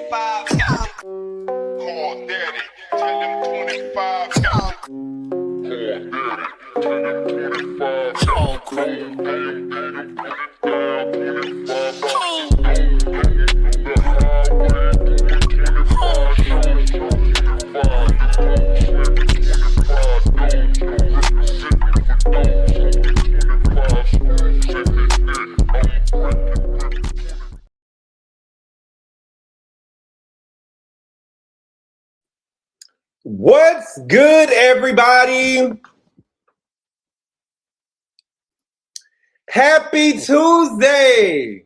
25 got it. Call daddy, tell him 25 got it. Call daddy, tell him 25 got What's good, everybody? Happy Tuesday.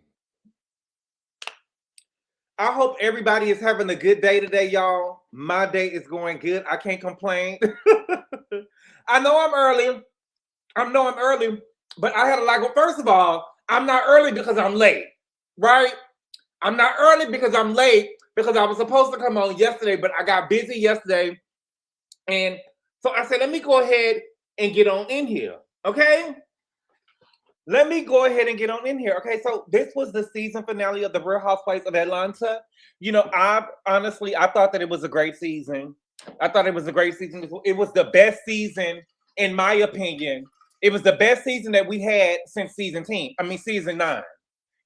I hope everybody is having a good day today, y'all. My day is going good. I can't complain. I know I'm early. But I had a lot. First of all, I'm not early because I'm late, right? I'm not early because I'm late because I was supposed to come on yesterday, but I got busy yesterday. And so I said, let me go ahead and get on in here, okay? Let me go ahead and get on in here, okay? So this was the season finale of the Real Housewives of Atlanta. You know, I thought that it was a great season. It was the best season, in my opinion. It was the best season that we had since season 9.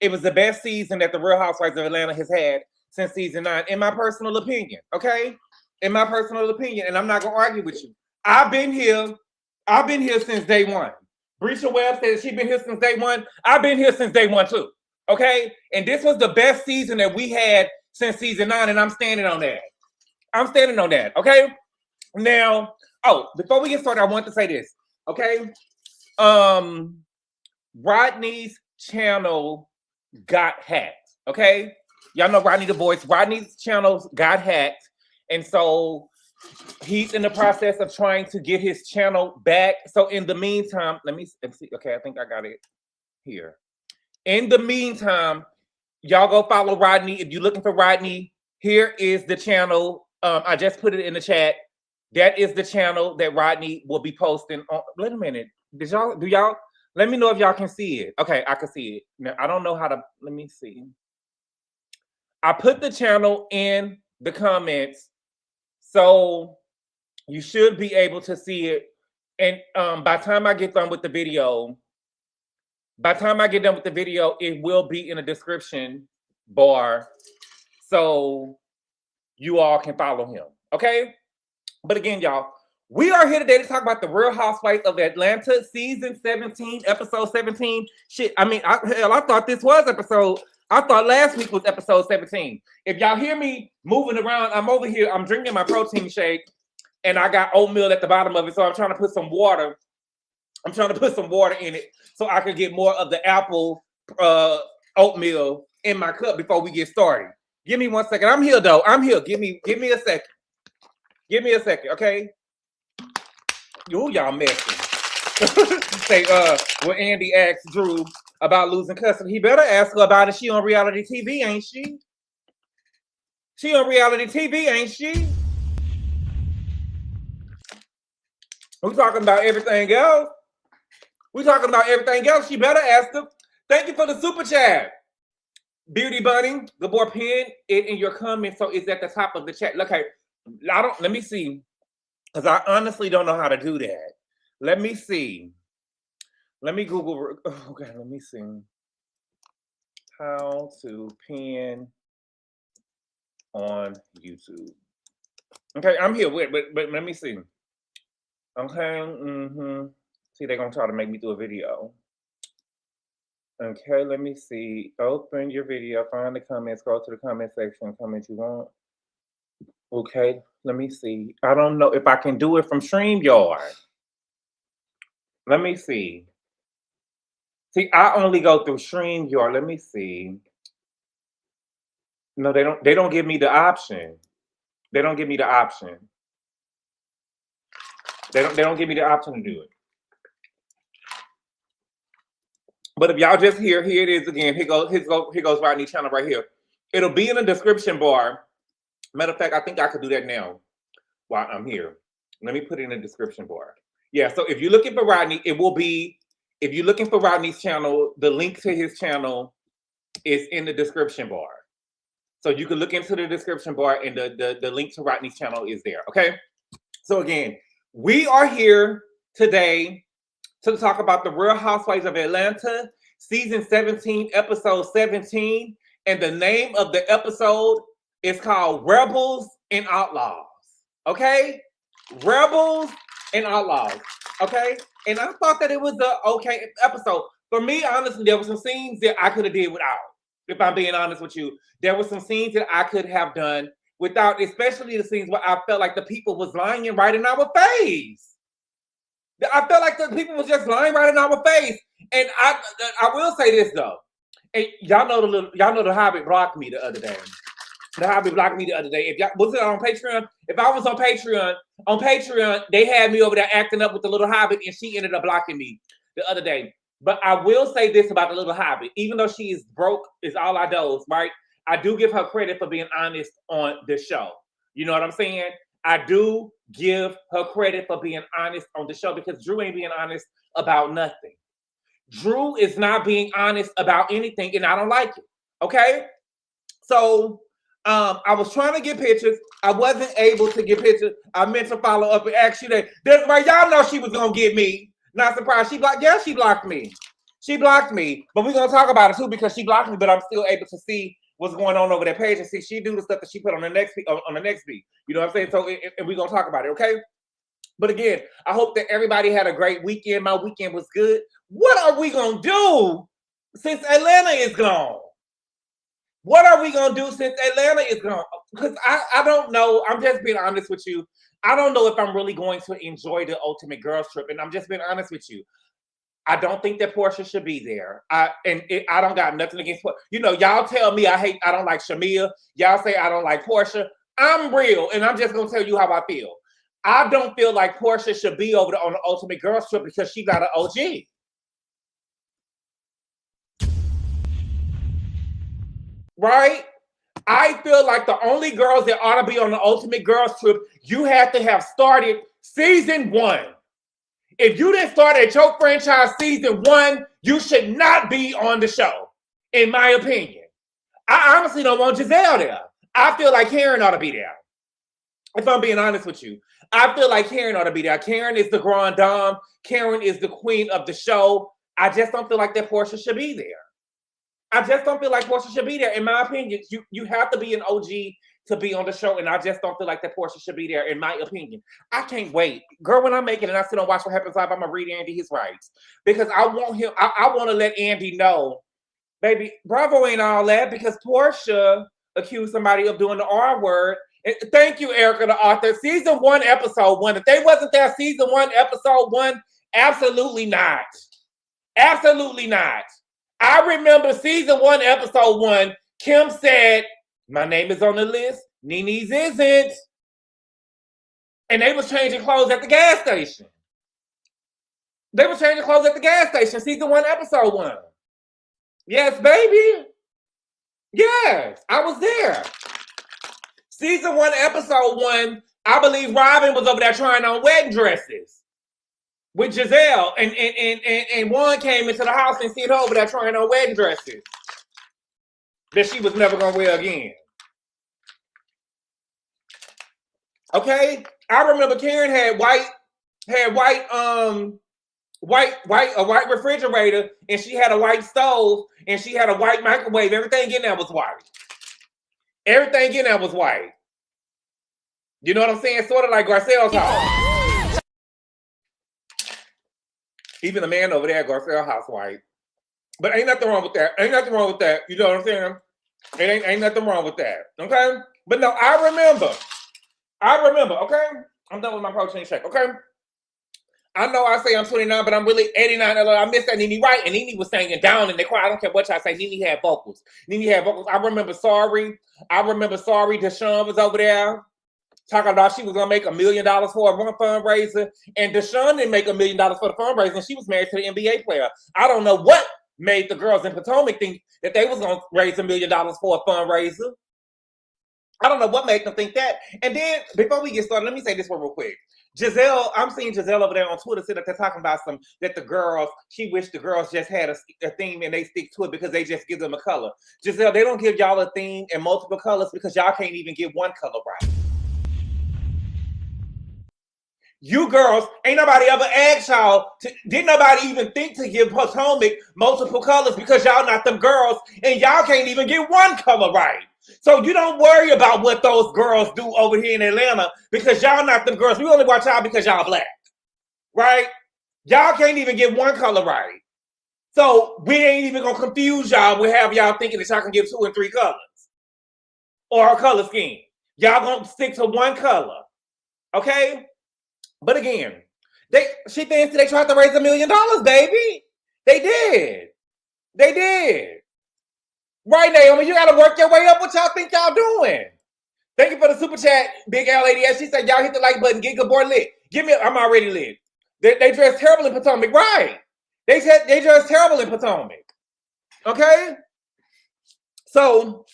It was the best season that the Real Housewives of Atlanta has had since season 9, in my personal opinion, okay? In my personal opinion, and I'm not gonna argue with you. I've been here since day one. Brisha Webb said she's been here since day one. I've been here since day one too. Okay? And this was the best season that we had since season 9, and I'm standing on that. Okay? Now, before we get started, I want to say this. Okay? Rodney's channel got hacked. Okay? Y'all know Rodney the Voice. Rodney's channel got hacked. And so he's in the process of trying to get his channel back. So in the meantime, let me see. Okay, I think I got it here. In the meantime, y'all go follow Rodney. If you're looking for Rodney, here is the channel. I just put it in the chat. That is the channel that Rodney will be posting on. Wait a minute. Do y'all? Let me know if y'all can see it. Okay, I can see it. Now, I don't know how to. Let me see. I put the channel in the comments. So you should be able to see it. And by the time I get done with the video, it will be in the description bar. So you all can follow him. Okay? But again, y'all, we are here today to talk about the Real Housewives of Atlanta, season 17, episode 17. Shit, I thought this was I thought last week was episode 17. If y'all hear me moving around, I'm over here. I'm drinking my protein shake, and I got oatmeal at the bottom of it. So I'm trying to put some water. In it so I can get more of the apple oatmeal in my cup before we get started. Give me 1 second. I'm here, though. I'm here. Give me a second. Give me a second, okay? Ooh, y'all messing. Say, when Andy asked Drew about losing custody, he better ask her about it. She on reality TV, ain't she? She on reality TV, ain't she? We talking about everything else. She better ask them. Thank you for the super chat. Beauty Bunny, the boy, pin it in your comments so it's at the top of the chat. Okay, let me see. Because I honestly don't know how to do that. Let me see. Let me Google. Okay, let me see. How to pin on YouTube. Okay, I'm here. Wait, but let me see. Okay. See, they're going to try to make me do a video. Okay, let me see. Open your video. Find the comments. Go to the comment section. Comment you want. Okay, let me see. I don't know if I can do it from StreamYard. Let me see. See, I only go through StreamYard. Let me see. No, they don't give me the option. They don't give me the option. They don't give me the option to do it. But if y'all just here it is again. Here goes Rodney's channel right here. It'll be in the description bar. Matter of fact, I think I could do that now while I'm here. Let me put it in the description bar. Yeah, so if you're looking for Rodney, it will be, if you're looking for Rodney's channel, the link to his channel is in the description bar. So you can look into the description bar, and the link to Rodney's channel is there, okay? So again, we are here today to talk about the Real Housewives of Atlanta, season 17, episode 17. And the name of the episode is called Rebels and Outlaws, okay? Rebels and Outlaws, okay? And I thought that it was a okay episode. For me, honestly, there were some scenes that I could have did without. If I'm being honest with you, there were some scenes that I could have done without, especially the scenes where I felt like the people was lying and right in our face. I felt like the people was just lying right in our face. And I will say this though, and y'all know the Hobbit blocked me the other day. The Hobbit blocked me the other day. If y'all was it on Patreon? If I was on Patreon, they had me over there acting up with the little Hobbit, and she ended up blocking me the other day. But I will say this about the little Hobbit, even though she is broke, is all I knows, right? I do give her credit for being honest on the show. You know what I'm saying? I do give her credit for being honest on the show, because Drew ain't being honest about nothing. Drew is not being honest about anything, and I don't like it. Okay? So I was trying to get pictures. I wasn't able to get pictures. I meant to follow up and ask you that. That's why y'all know she was gonna get me. Not surprised. She blocked me. She blocked me. But we're gonna talk about it too, because she blocked me, but I'm still able to see what's going on over that page and see she do the stuff that she put on the next beat. You know what I'm saying? So and we're gonna talk about it, okay? But again, I hope that everybody had a great weekend. My weekend was good. What are we gonna do since Atlanta is gone? What are we gonna do since Atlanta is gone? Because I don't know. I'm just being honest with you. I don't know if I'm really going to enjoy the ultimate girls trip, and I'm just being honest with you. I don't think that Porsha should be there. I don't got nothing against Porsha. You know, y'all tell me I don't like Shamea. Y'all say I don't like Porsha. I'm real, and I'm just gonna tell you how I feel. I don't feel like Porsha should be over on the ultimate girls trip because she got an OG. Right? I feel like the only girls that ought to be on the ultimate girls trip, you have to have started season 1. If you didn't start at your franchise season 1, you should not be on the show, in my opinion. I honestly don't want Giselle there. I feel like Karen ought to be there. If I'm being honest with you, I feel like Karen ought to be there. Karen is the grand dame. Karen is the queen of the show. I just don't feel like that Porsha should be there. I just don't feel like Porsha should be there. In my opinion, you have to be an OG to be on the show, and I just don't feel like that Porsha should be there, in my opinion. I can't wait. Girl, when I make it and I sit and watch What Happens Live, I'm going to read Andy his rights. Because I want him, I want to let Andy know, baby, Bravo ain't all that, because Porsha accused somebody of doing the R word. And thank you, Erica, the author. Season 1, episode 1. If they wasn't there, season 1, episode 1, absolutely not. Absolutely not. I remember season 1, episode 1, Kim said, my name is on the list, Nene's isn't. And they was changing clothes at the gas station. They were changing clothes at the gas station, season 1, episode 1. Yes, baby. Yes, I was there. Season 1, episode 1, I believe Robin was over there trying on wedding dresses with Giselle, and Juan came into the house and seen her over there trying on wedding dresses that she was never gonna wear again. Okay, I remember Karen had a white refrigerator, and she had a white stove, and she had a white microwave. Everything in there was white. Everything in there was white. You know what I'm saying? Sort of like Garcelle's house. Even the man over there at Garcelle's house white. But ain't nothing wrong with that. Ain't nothing wrong with that. You know what I'm saying? It ain't nothing wrong with that. Okay? But no, I remember, okay? I'm done with my protein shake, okay? I know I say I'm 29, but I'm really 89. I miss that Nene Wright, and Nene was singing down in the choir. I don't care what y'all say. Nene had vocals. I remember Sorry. Deshaun was over there talking about she was going to make $1 million for a fundraiser. And Deshaun didn't make $1 million for the fundraiser, and she was married to the NBA player. I don't know what made the girls in Potomac think that they was going to raise $1 million for a fundraiser. I don't know what made them think that. And then, before we get started, let me say this one real quick. Giselle, I'm seeing Giselle over there on Twitter sitting up there talking about that the girls, she wished the girls just had a theme and they stick to it because they just give them a color. Giselle, they don't give y'all a theme and multiple colors because y'all can't even get one color right. You girls, ain't nobody ever asked y'all, didn't nobody even think to give Potomac multiple colors because y'all not them girls and y'all can't even get one color right. So you don't worry about what those girls do over here in Atlanta because y'all not them girls. We only watch y'all because y'all black, right? Y'all can't even get one color right. So we ain't even gonna confuse y'all with have y'all thinking that y'all can give 2 and 3 colors or a color scheme. Y'all gonna stick to one color, okay? But again, she thinks they tried to raise $1 million, baby. They did. They did. Right, Naomi, you got to work your way up. What y'all think y'all doing? Thank you for the super chat, Big L88. She said, y'all hit the like button. Get good boy lit. I'm already lit. They dress terrible in Potomac. Right. They dress terrible in Potomac. Okay? So,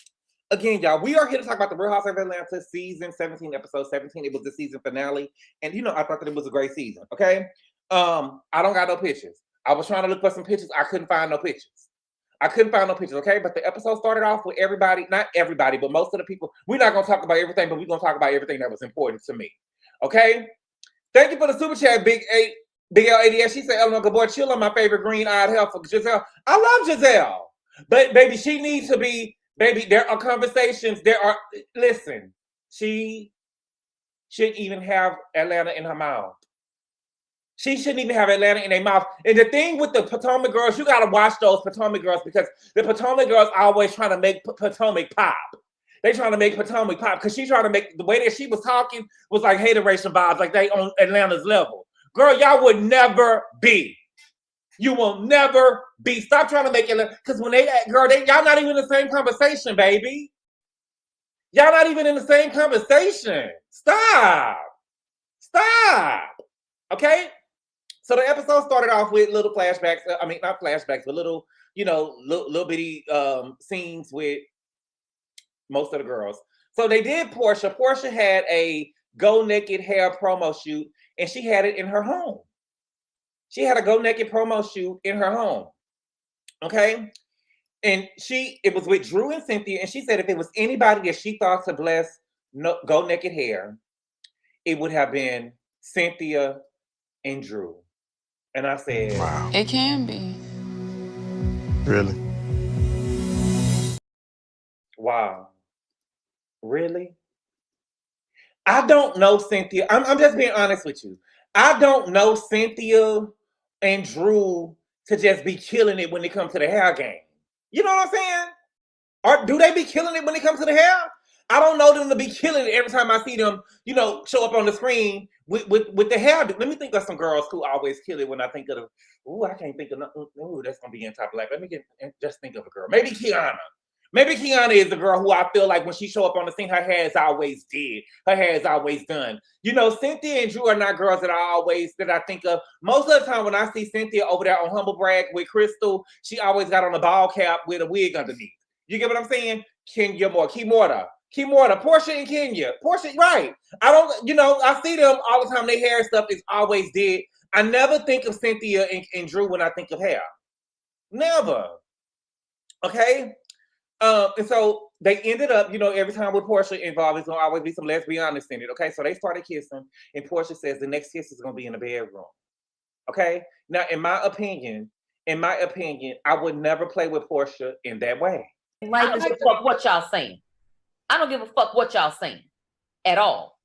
again, y'all, we are here to talk about the Real Housewives of Atlanta season 17, episode 17. It was the season finale. And, I thought that it was a great season. Okay? I don't got no pictures. I was trying to look for some pictures. I couldn't find no pictures. Okay? But the episode started off with everybody, not everybody, but most of the people. We're not going to talk about everything, but we're going to talk about everything that was important to me. Okay? Thank you for the super chat, Big L88. She said, Eleanor, good boy, chill on my favorite green-eyed heifer, Giselle. I love Giselle. But, baby, she needs to be, baby, there are conversations. Listen, she shouldn't even have Atlanta in her mouth. She shouldn't even have Atlanta in their mouth. And the thing with the Potomac girls, you got to watch those Potomac girls because the Potomac girls always trying to make Potomac pop. They trying to make Potomac pop because she's trying to make, the way that she was talking was like hateration vibes, like they on Atlanta's level. Girl, y'all would never be. You will never be. Stop trying to make it, because when y'all not even in the same conversation, baby. Y'all not even in the same conversation. Stop. Okay? So the episode started off with little flashbacks. Not flashbacks, but little bitty scenes with most of the girls. So they did Porsha. Porsha had a Go Naked hair promo shoot, and she had it in her home. She had a Go Naked promo shoot in her home. Okay? And it was with Drew and Cynthia, and she said if it was anybody that she thought to bless Go Naked hair, it would have been Cynthia and Drew. And I said, wow. It can be. Really? Wow. Really? I don't know Cynthia. I'm just being honest with you. I don't know Cynthia and Drew to just be killing it when it comes to the hair game. You know what I'm saying? Or do they be killing it when it comes to the hair? I don't know them to be killing it every time I see them, show up on the screen with the hair. Let me think of some girls who always kill it when I think of I can't think of that's gonna be anti-black. Let me just think of a girl. Maybe Kiana. Maybe Kiana is the girl who I feel like when she show up on the scene, her hair is always dead. Her hair is always done. Cynthia and Drew are not girls that I think of. Most of the time when I see Cynthia over there on Humble Brag with Crystal, she always got on a ball cap with a wig underneath. You get what I'm saying? Kimora, Porsha and Kenya. Porsha, right. I see them all the time. Their hair stuff is always dead. I never think of Cynthia and Drew when I think of hair. Never. Okay? And so they ended up, every time with Porsha involved, there's going to always be some lesbianness in it. Okay? So they started kissing, and Porsha says the next kiss is going to be in the bedroom. Okay? Now, in my opinion, I would never play with Porsha in that way. I don't give a fuck what y'all saying. I don't give a fuck what y'all saying at all.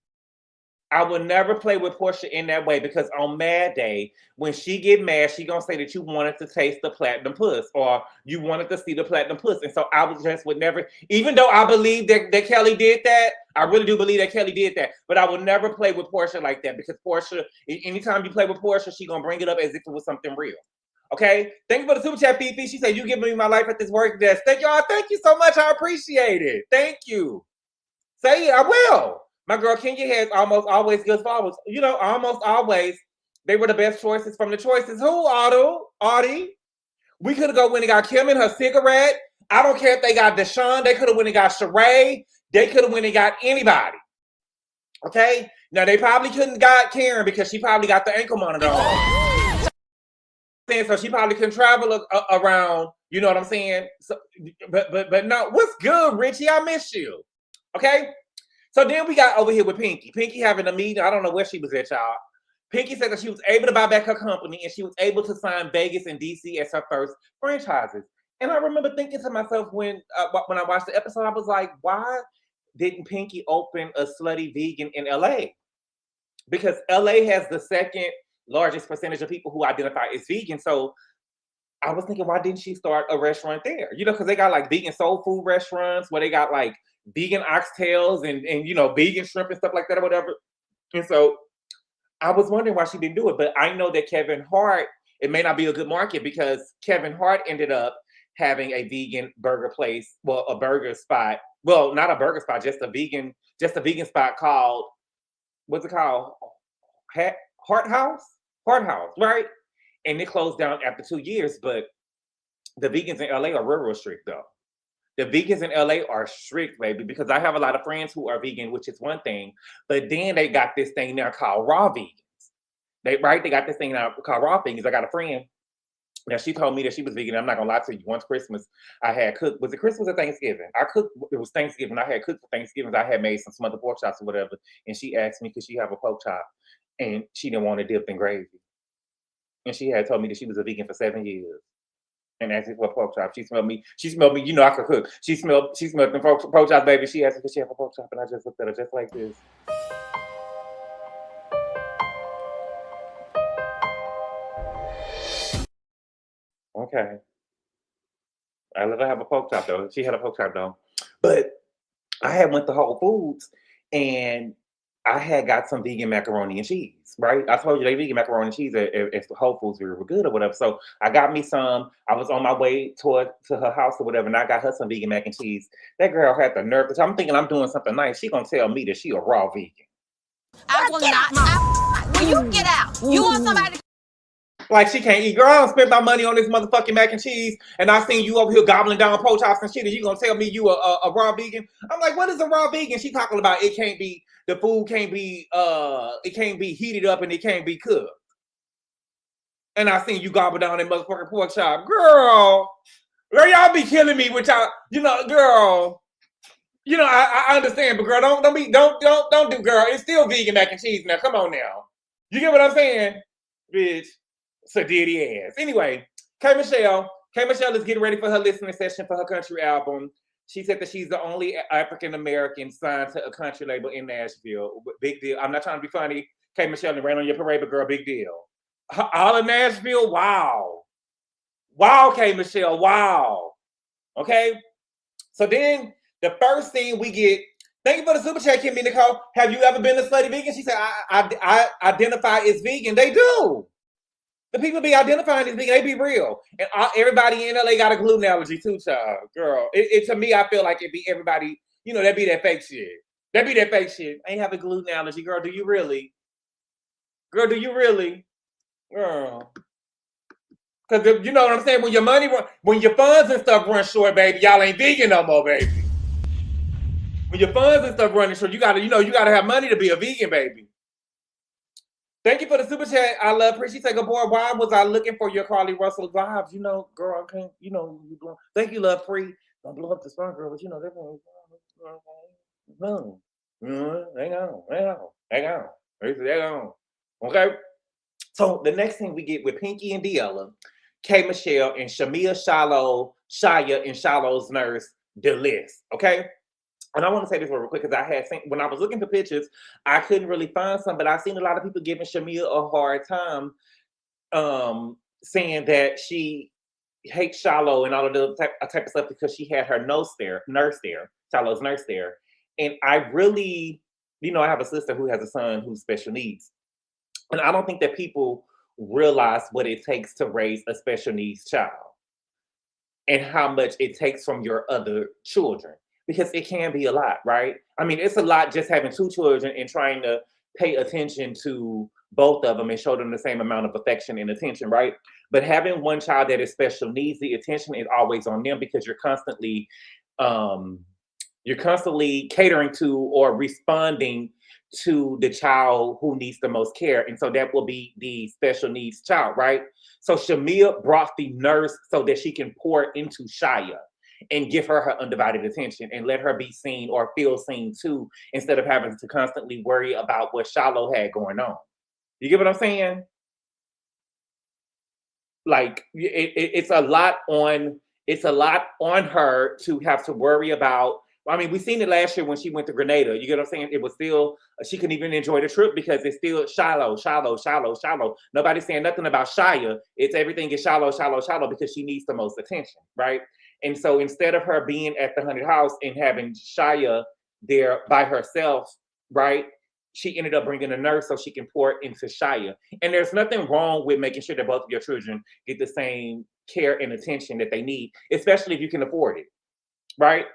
I would never play with Porsha in that way because on Mad Day, when she get mad, she gonna say that you wanted to taste the platinum puss or you wanted to see the platinum puss. And so I would never, even though I believe that Kelly did that, I really do believe that Kelly did that, but I would never play with Porsha like that because Porsha, anytime you play with Porsha, she gonna bring it up as if it was something real. Okay? Thank you for the super chat, Fifi. She said, you giving me my life at this work desk. Thank y'all. Thank you so much. I appreciate it. Thank you. Say it. I will. My girl Kenya has almost always good followers. Almost always. They were the best choices from the choices. Who, Audie? We could have go when and got Kim and her cigarette. I don't care if they got Deshaun. They could have went and got Sheree. They could have went and got anybody. Okay? Now they probably couldn't got Karen because she probably got the ankle monitor on. So she probably couldn't travel around. You know what I'm saying? So, but no. What's good, Richie? I miss you. Okay. So then we got over here with Pinky. Pinky having a meeting. I don't know where she was at, y'all. Pinky said that she was able to buy back her company and she was able to sign Vegas and DC as her first franchises. And I remember thinking to myself when I watched the episode, I was like, why didn't Pinky open a slutty vegan in LA? Because LA has the second largest percentage of people who identify as vegan. So I was thinking, why didn't she start a restaurant there? You know, because they got like vegan soul food restaurants where they got like vegan oxtails and you know, vegan shrimp and stuff like that or whatever. And so I was wondering why she didn't do it. But I know that Kevin Hart, it may not be a good market because Kevin Hart ended up having a vegan burger place, well, a burger spot. Well, not a burger spot, just a vegan spot called, what's it called? Heart House, right? And it closed down after 2 years, but the vegans in LA are real strict though. The vegans in LA are strict, baby, because I have a lot of friends who are vegan, which is one thing, but then they got this thing now called raw vegans. They got this thing now called raw vegans. I got a friend. Now she told me that she was vegan. I'm not gonna lie to you. Once Christmas, I had cooked. Was it Christmas or Thanksgiving? I cooked. It was Thanksgiving. I had cooked for Thanksgiving. I had made some smothered pork chops or whatever. And she asked me, could she have a pork chop? And she didn't want it dipped in gravy. And she had told me that she was a vegan for 7 years. And asked me for a pork chop. She smelled me. You know I could cook. She smelled the pork chop, baby. She asked me, could she have a pork chop? And I just looked at her just like this. Okay. I let her have a pork chop though. She had a pork chop though. But I had went to Whole Foods and I had got some vegan macaroni and cheese, right? I told you they vegan macaroni and cheese at Whole Foods were good or whatever. So I got me some. I was on my way to her house or whatever, and I got her some vegan mac and cheese. That girl had the nerve. I'm thinking I'm doing something nice. She gonna tell me that she a raw vegan. I will not. Will you get out? You want somebody to... Like she can't eat. Girl, I don't spend my money on this motherfucking mac and cheese, and I seen you over here gobbling down pork chops and shit, and you gonna tell me you a raw vegan? I'm like, what is a raw vegan? She talking about it can't be, the food can't be, it can't be heated up and it can't be cooked. And I seen you gobble down that motherfucking pork chop. Girl, y'all be killing me with y'all, you know, girl. You know, I understand, but girl, don't do, girl. It's still vegan mac and cheese now. Come on now. You get what I'm saying? Bitch. Sadiddy ass. Anyway, K Michelle is getting ready for her listening session for her country album. She said that she's the only African American signed to a country label in Nashville. Big deal. I'm not trying to be funny. K Michelle ran on your parade, but girl, big deal. All in Nashville. Wow, K Michelle. Wow. Okay. So then the first thing we get. Thank you for the super chat, Kimmy Nicole. Have you ever been a slutty vegan? She said, I identify as vegan. They do. The people be identifying as vegan, they be real. And everybody in LA got a gluten allergy too, child. Girl, to me, I feel like it be everybody, you know, that be that fake shit. That be that fake shit. I ain't have a gluten allergy. Girl, do you really? Girl, do you really? Girl. Because you know what I'm saying? When your funds and stuff run short, baby, y'all ain't vegan no more, baby. When your funds and stuff running short, you gotta have money to be a vegan, baby. Thank you for the super chat. I love her. She said, boy, why was I looking for your Carly Russell vibes? You know, girl, I can't, you know, thank you, love free. Don't blow up the spot, girl, but you know, that one. No. Hang on. Okay. So the next thing we get with Pinky and Diella, K Michelle and Shia and Shiloh's nurse, DeList. Okay. And I want to say this real quick because I had seen, when I was looking for pictures, I couldn't really find some, but I've seen a lot of people giving Shamea a hard time, saying that she hates Shiloh and all of the type of stuff because she had her nurse there, Shiloh's nurse there. And I really, you know, I have a sister who has a son who's special needs. And I don't think that people realize what it takes to raise a special needs child and how much it takes from your other children. Because it can be a lot, right? I mean, it's a lot just having two children and trying to pay attention to both of them and show them the same amount of affection and attention, right? But having one child that is special needs, the attention is always on them because you're constantly You're constantly catering to or responding to the child who needs the most care. And so that will be the special needs child, right? So Shamea brought the nurse so that she can pour into Shia and give her undivided attention and let her be seen or feel seen too, instead of having to constantly worry about what Shiloh had going on. You get what I'm saying? Like it's a lot on her to have to worry about. I mean, we seen it last year when she went to Grenada. You get what I'm saying? It was still, she couldn't even enjoy the trip because it's still Shiloh. Nobody's saying nothing about Shia. It's everything is Shiloh because she needs the most attention, right? And so instead of her being at the haunted house and having Shia there by herself, right? She ended up bringing a nurse so she can pour into Shia. And there's nothing wrong with making sure that both of your children get the same care and attention that they need, especially if you can afford it, right?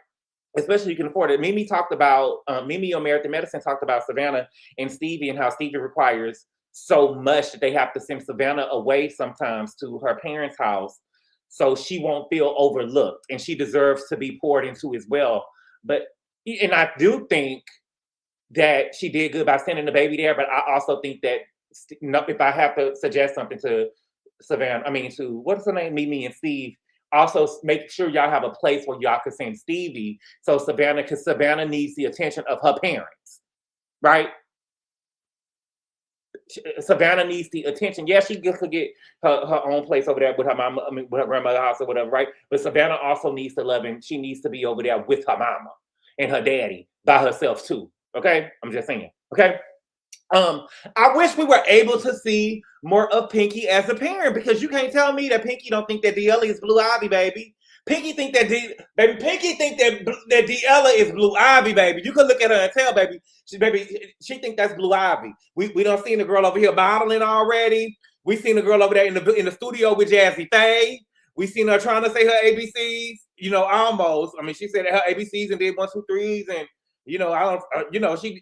Especially if you can afford it. Mimi on Merited Medicine talked about Savannah and Stevie and how Stevie requires so much that they have to send Savannah away sometimes to her parents' house so she won't feel overlooked, and she deserves to be poured into as well. And I do think that she did good by sending the baby there, but I also think that if I have to suggest something to what's her name, Mimi and Steve, also make sure y'all have a place where y'all can send Stevie so Savannah, because Savannah needs the attention of her parents, right? Savannah needs the attention. Yeah, she could get her own place over there with her mama, with her grandmother's house or whatever, right? But Savannah also needs the love, and she needs to be over there with her mama and her daddy by herself too. Okay, I'm just saying. Okay. I wish we were able to see more of Pinky as a parent, because you can't tell me that Pinky don't think that D'Ella is Blue Ivy, baby. Pinky think that D'Ella is Blue Ivy, baby. You can look at her and tell, baby. She think that's Blue Ivy. We done seen the girl over here modeling already. We seen the girl over there in the studio with Jazzy Faye. We seen her trying to say her ABCs. You know, almost. I mean, she said her ABCs and did 1, 2, 3s, and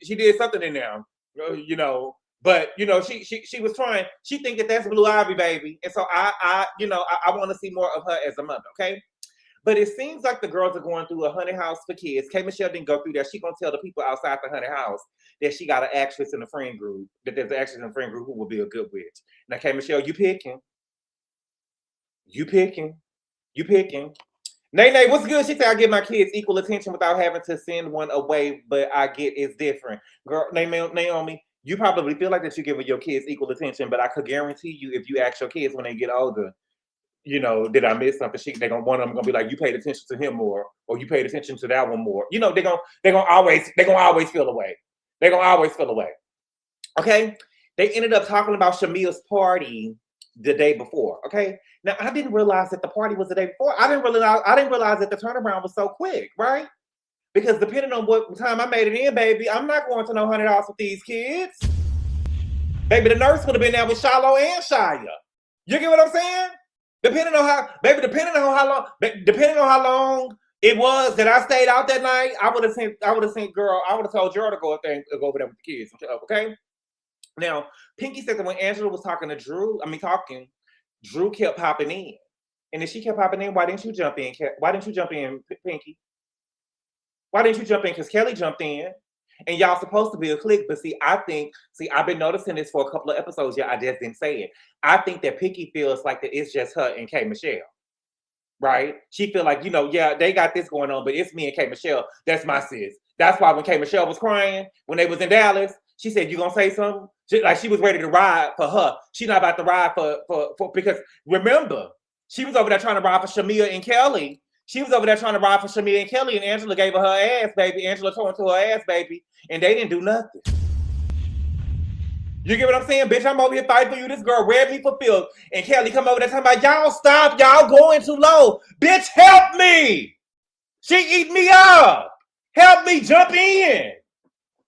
she did something in there. But she was trying. She think that that's Blue Ivy, baby, and so I want to see more of her as a mother. Okay, but it seems like the girls are going through a haunted house for kids. K. Michelle didn't go through that. She gonna tell the people outside the haunted house that she got an actress in the friend group. That there's an actress in the friend group who will be a good witch. Now, K. Michelle, you picking. Nay, what's good? She said, I give my kids equal attention without having to send one away, but I get it's different. Girl, Naomi, you probably feel like that you're giving your kids equal attention, but I could guarantee you, if you ask your kids when they get older, did I miss something? One of them gonna be like, you paid attention to him more, or you paid attention to that one more. They're gonna always feel away. They're gonna always feel away. Okay? They ended up talking about Shamea's party the day before. Okay. Now I didn't realize that the party was the day before. I didn't realize that the turnaround was so quick, right? Because depending on what time I made it in, baby, I'm not going to no haunted house with these kids. Baby, the nurse would have been there with Shiloh and Shia. You get what I'm saying? Depending on how long it was that I stayed out that night, I would have told Gerald to go over there with the kids. Okay. Now, Pinky said that when Angela was talking to Drew, Drew kept popping in. And if she kept popping in, why didn't you jump in? Why didn't you jump in, Pinky? Why didn't you jump in? Because Kelly jumped in. And y'all supposed to be a clique. But I've been noticing this for a couple of episodes. Yeah, I just didn't say it. I think that Pinky feels like that it's just her and K. Michelle. Right? She feel like, they got this going on, but it's me and K. Michelle. That's my sis. That's why when K. Michelle was crying, when they was in Dallas, she said, you gonna say something? She was ready to ride for her. She's not about to ride for because remember, she was over there trying to ride for Shamea and Kelly. She was over there trying to ride for Shamea and Kelly, and Angela gave her ass, baby. Angela tore into her ass, baby, and they didn't do nothing. You get what I'm saying? Bitch, I'm over here fighting for you. This girl read me for filth. And Kelly come over there talking about, y'all stop, y'all going too low. Bitch, help me. She eat me up. Help me jump in.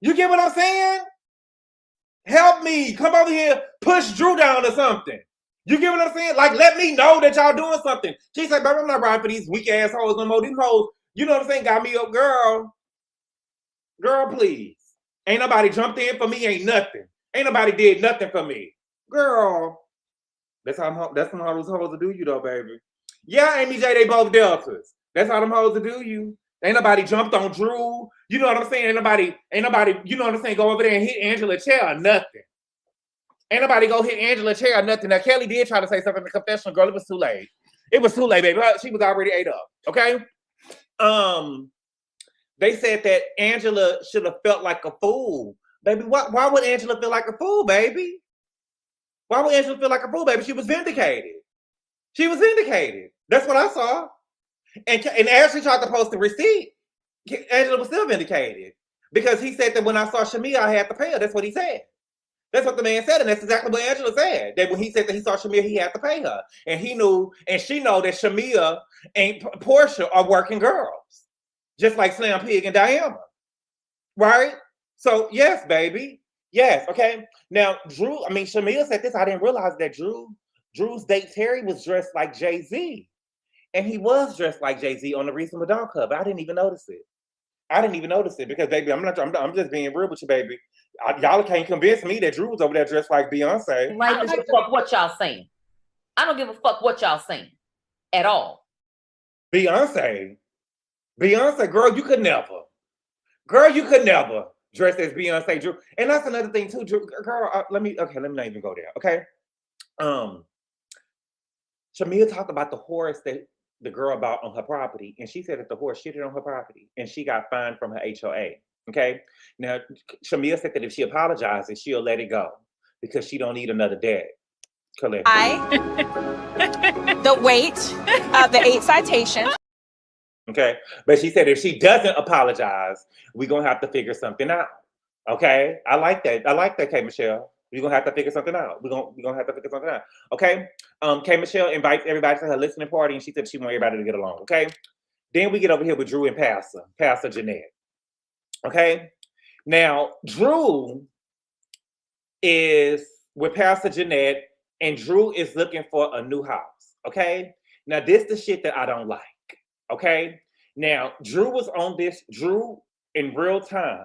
You get what I'm saying? Help me. Come over here, push Drew down or something. You get what I'm saying? Like, let me know that y'all doing something. She's like, baby, I'm not riding for these weak assholes no more. These hoes, you know what I'm saying? Got me up, girl. Girl, please. Ain't nobody jumped in for me, ain't nothing. Ain't nobody did nothing for me. Girl. That's how those hoes to do you though, baby. Yeah, Amy J, they both deltas. That's how them hoes to do you. Ain't nobody jumped on Drew. You know what I'm saying? Ain't nobody, you know what I'm saying, go over there and hit Angela's chair or nothing. Ain't nobody go hit Angela's chair or nothing. Now, Kelly did try to say something in the confessional, girl. It was too late. It was too late, baby. She was already ate up, okay? They said that Angela should have felt like a fool. Baby, why would Angela feel like a fool, baby? Why would Angela feel like a fool, baby? She was vindicated. She was vindicated. That's what I saw. And as she tried to post the receipt, Angela was still vindicated. Because he said that when I saw Shamea, I had to pay her. That's what he said. That's what the man said, and that's exactly what Angela said. That when he said that he saw Shamea, he had to pay her. And he knew, and she know that Shamea and Porsha are working girls. Just like Slam Pig and Diana. Right? So, yes, baby. Yes, okay. Now, Shamea said this. I didn't realize that Drew's date Terry was dressed like Jay-Z. And he was dressed like Jay-Z on the Reasonable Doubt cover. I didn't even notice it. Because, baby, I'm just being real with you, baby. Y'all can't convince me that Drew was over there dressed like Beyonce. I don't give a fuck what y'all saying. I don't give a fuck what y'all saying at all. Beyonce, girl, you could never. Girl, you could never dress as Beyonce, Drew. And that's another thing too, Drew. Girl, let me not even go there. Okay. Shamea talked about the horse that the girl bought on her property, and she said that the horse shitted on her property, and she got fined from her HOA. Okay. Now, Shamea said that if she apologizes, she'll let it go because she don't need another debt collector. The weight of the 8 citations. Okay. But she said if she doesn't apologize, we're going to have to figure something out. Okay. I like that, K. Michelle. We're going to have to figure something out. We're gonna have to figure something out. Okay. K. Michelle invites everybody to her listening party, and she said she wants everybody to get along. Okay. Then we get over here with Drew and Pastor Jeanette. Okay. Now, Drew is with Pastor Jeanette, and Drew is looking for a new house. Okay. Now, this is the shit that I don't like. Okay. Now, Drew in real time,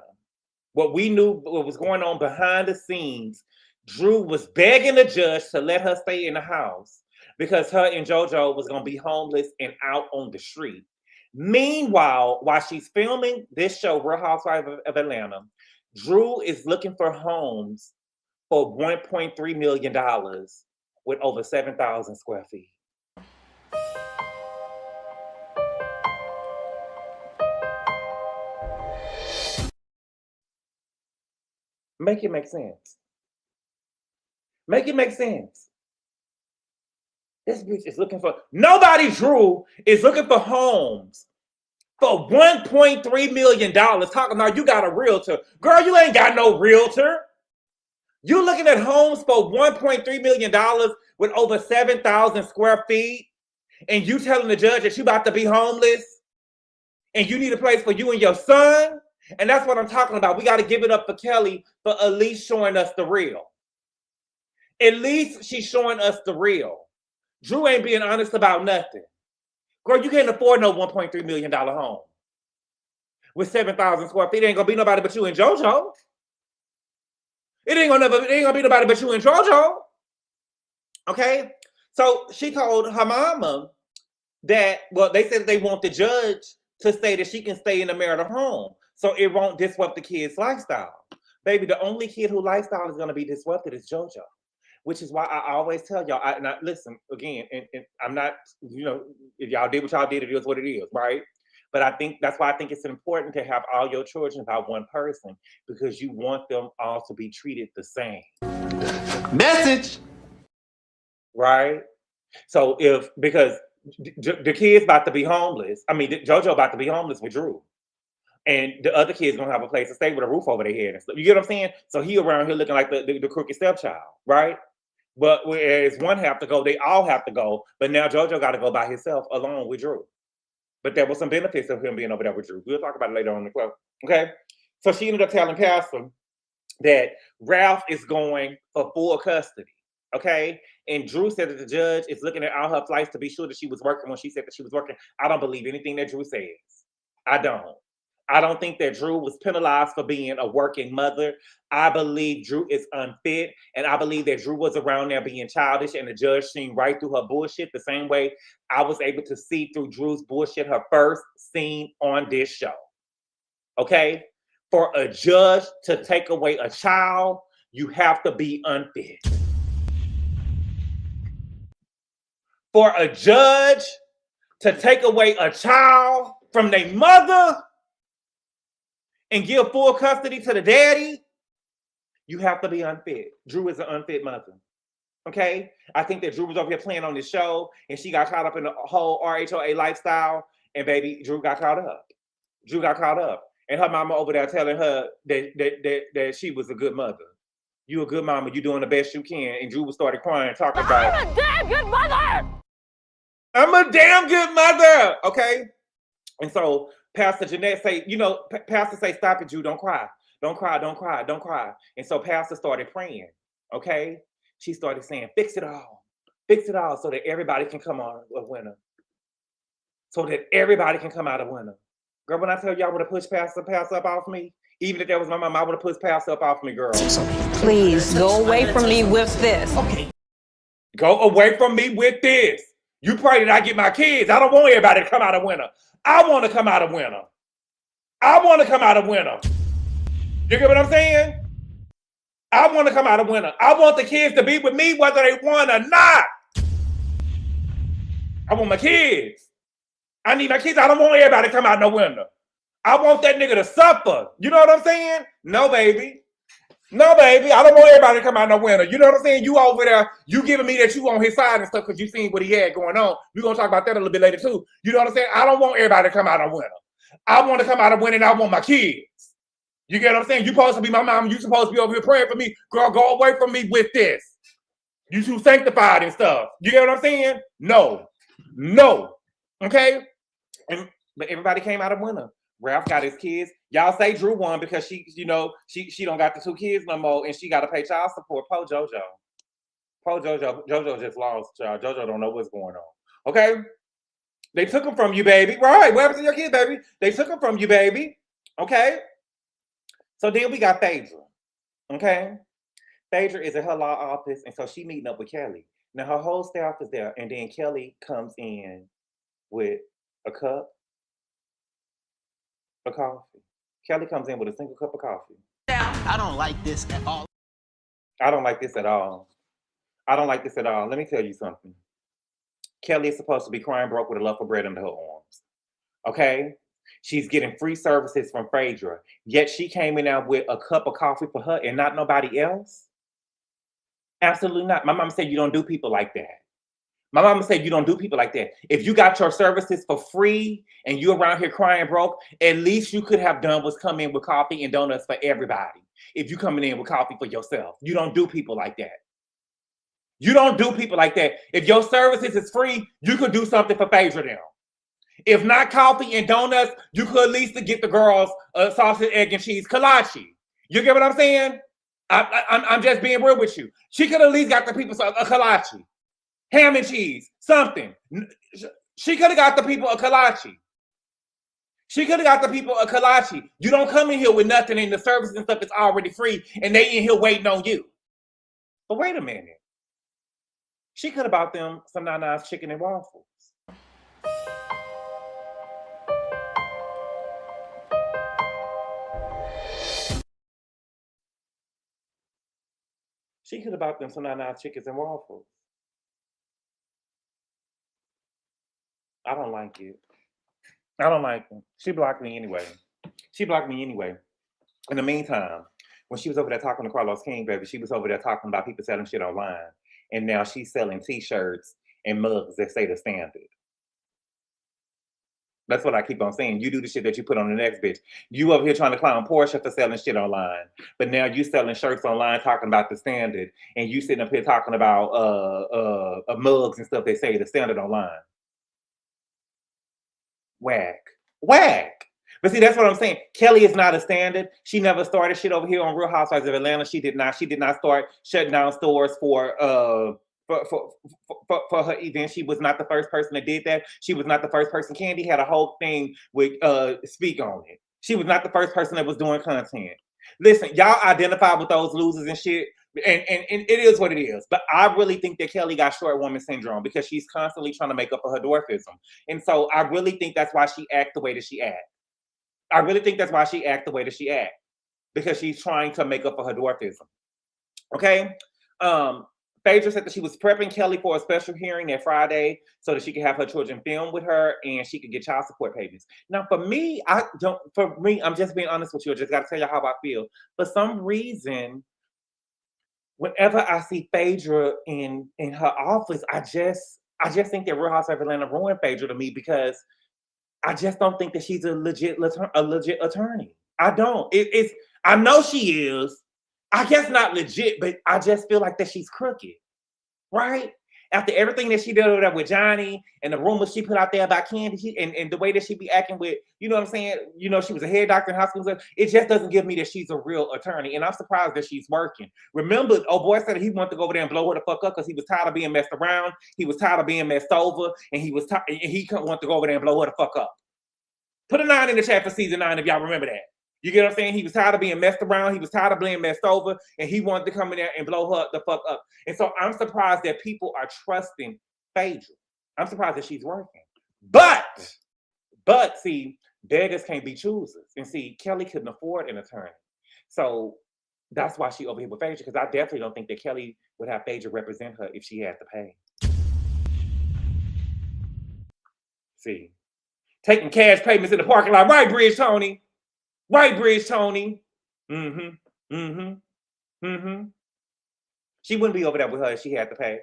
what we knew what was going on behind the scenes, Drew was begging the judge to let her stay in the house because her and JoJo was going to be homeless and out on the street. Meanwhile, while she's filming this show, Real Housewives of Atlanta, Drew is looking for homes for $1.3 million with over 7,000 square feet. Make it make sense. Make it make sense. This bitch is looking for, Drew is looking for homes for $1.3 million. Talking about you got a realtor. Girl, you ain't got no realtor. You looking at homes for $1.3 million with over 7,000 square feet, and you telling the judge that you about to be homeless and you need a place for you and your son? And that's what I'm talking about. We got to give it up for Kelly for at least showing us the real. At least she's showing us the real. Drew ain't being honest about nothing. Girl, you can't afford no $1.3 million home with 7,000 square feet. It ain't gonna be nobody but you and JoJo. It ain't gonna be nobody but you and JoJo. Okay? So she told her mama that, well, they said they want the judge to say that she can stay in the marital home so it won't disrupt the kid's lifestyle. Baby, the only kid whose lifestyle is gonna be disrupted is JoJo. Which is why I always tell y'all, listen, again, and I'm not, if y'all did what y'all did, it is what it is, right? But I think that's why I think it's important to have all your children by one person, because you want them all to be treated the same. Message! Right? So because the kid's about to be homeless, JoJo about to be homeless with Drew. And the other kid's gonna have a place to stay with a roof over their head and stuff. You get what I'm saying? So he around here looking like the crooked stepchild, right? But whereas one have to go, they all have to go. But now JoJo got to go by himself along with Drew. But there was some benefits of him being over there with Drew. We'll talk about it later on in the club. Okay? So she ended up telling Pastor that Ralph is going for full custody. Okay? And Drew said that the judge is looking at all her flights to be sure that she was working when she said that she was working. I don't believe anything that Drew says. I don't. I don't think that Drew was penalized for being a working mother. I believe Drew is unfit, and I believe that Drew was around there being childish, and the judge seen right through her bullshit the same way I was able to see through Drew's bullshit her first scene on this show. Okay? For a judge to take away a child, you have to be unfit. For a judge to take away a child from their mother and give full custody to the daddy, you have to be unfit. Drew is an unfit mother. Okay? I think that Drew was over here playing on this show and she got caught up in the whole RHOA lifestyle, and baby, Drew got caught up. Drew got caught up. And her mama over there telling her that she was a good mother. You a good mama, you doing the best you can. And Drew started crying, talking about, I'm a damn good mother. I'm a damn good mother. Okay? And so Pastor Jeanette say, you know, Pastor say, stop it, Drew, don't cry. Don't cry, don't cry, don't cry. And so Pastor started praying, okay? She started saying, fix it all so that everybody can come out a winner. So that everybody can come out a winner. Girl, when I tell you I would have pushed Pastor up off me, even if that was my mom, I would have pushed Pastor up off me, girl. Please go away from me with this. Okay. Go away from me with this. You pray that I get my kids. I don't want everybody to come out a winner. I want to come out a winner. I want to come out a winner. You get what I'm saying? I want to come out a winner. I want the kids to be with me whether they won or not. I want my kids. I need my kids. I don't want everybody to come out no winner. I want that nigga to suffer. You know what I'm saying? No, baby. No, baby. I don't want everybody to come out no winner. You know what I'm saying? You over there, you giving me that you on his side and stuff because you seen what he had going on. We're going to talk about that a little bit later too. You know what I'm saying? I don't want everybody to come out a winner. I want to come out a winner and I want my kids. You get what I'm saying? You supposed to be my mom. You supposed to be over here praying for me. Girl, go away from me with this. You too sanctified and stuff. You get what I'm saying? No. No. Okay? But everybody came out a winner. Ralph got his kids. Y'all say Drew won because she don't got the 2 kids no more and she got to pay child support. Po JoJo. JoJo just lost, child. JoJo don't know what's going on. Okay? They took them from you, baby. Right. What happened to your kids, baby? They took them from you, baby. Okay? So then we got Phaedra. Okay? Phaedra is at her law office, and so she meeting up with Kelly. Now her whole staff is there, and then Kelly comes in with a cup of coffee. Kelly comes in with a single cup of coffee. I don't like this at all. I don't like this at all. I don't like this at all. Let me tell you something. Kelly is supposed to be crying broke with a loaf of bread under her arms. Okay? She's getting free services from Phaedra. Yet she came in there with a cup of coffee for her and not nobody else? Absolutely not. My mama said you don't do people like that. My mama said you don't do people like that. If you got your services for free and you around here crying broke, at least you could have done was come in with coffee and donuts for everybody. If you coming in with coffee for yourself. You don't do people like that. You don't do people like that. If your services is free, you could do something for Phaedra now. If not coffee and donuts, you could at least get the girls sausage, egg, and cheese kolache. You get what I'm saying? I'm just being real with you. She could at least got the people a kolache, ham and cheese, something. She could have got the people a kolache. She could have got the people a kolache. You don't come in here with nothing and the service and stuff is already free and they in here waiting on you. But wait a minute. She could have bought them some Nana's chicken and waffles. She could have bought them some Nana's chickens and waffles. I don't like it. I don't like them. She blocked me anyway. In the meantime, when she was over there talking to Carlos King, baby, she was over there talking about people selling shit online. And now she's selling t-shirts and mugs that say the standard. That's what I keep on saying. You do the shit that you put on the next bitch. You over here trying to clown Porsha for selling shit online. But now you selling shirts online talking about the standard. And you sitting up here talking about mugs and stuff they say the standard online. Whack. But see, that's what I'm saying. Kelly is not a standard. She never started shit over here on Real Housewives of Atlanta. She did not start shutting down stores for her event. She was not the first person that did that. She was not the first person. Candy had a whole thing with Speak on it. She was not the first person that was doing content. Listen, y'all identify with those losers and shit, and it is what it is. But I really think that Kelly got short woman syndrome because she's constantly trying to make up for her dwarfism. And so I really think that's why she acts the way that she acts. I really think that's why she acts the way that she acts, because she's trying to make up for her dwarfism. Okay? Phaedra said that she was prepping Kelly for a special hearing that Friday so that she could have her children film with her and she could get child support payments. Now, for me, I'm just being honest with you. I just got to tell you how I feel. For some reason, whenever I see Phaedra in her office, I just think that Real Housewives of Atlanta ruined Phaedra to me, because I just don't think that she's a legit attorney. I don't. I know she is. I guess not legit, but I just feel like that she's crooked, right? After everything that she did over there with Johnny and the rumors she put out there about Candy, and the way that she be acting with, you know what I'm saying? You know, she was a head doctor in high school. It just doesn't give me that she's a real attorney, and I'm surprised that she's working. Remember, old boy said he wanted to go over there and blow her the fuck up because he was tired of being messed around. He was tired of being messed over, and he wanted to go over there and blow her the fuck up. Put a 9 in the chat for season 9 if y'all remember that. You get what I'm saying? He was tired of being messed around. He was tired of being messed over, and he wanted to come in there and blow her the fuck up. And so I'm surprised that people are trusting Phaedra. I'm surprised that she's working. But see, beggars can't be choosers. And see, Kelly couldn't afford an attorney. So that's why she over here with Phaedra, because I definitely don't think that Kelly would have Phaedra represent her if she had to pay. See, taking cash payments in the parking lot. Right, Bridge Tony? Right, Bridge Tony. She wouldn't be over there with her if she had to pay.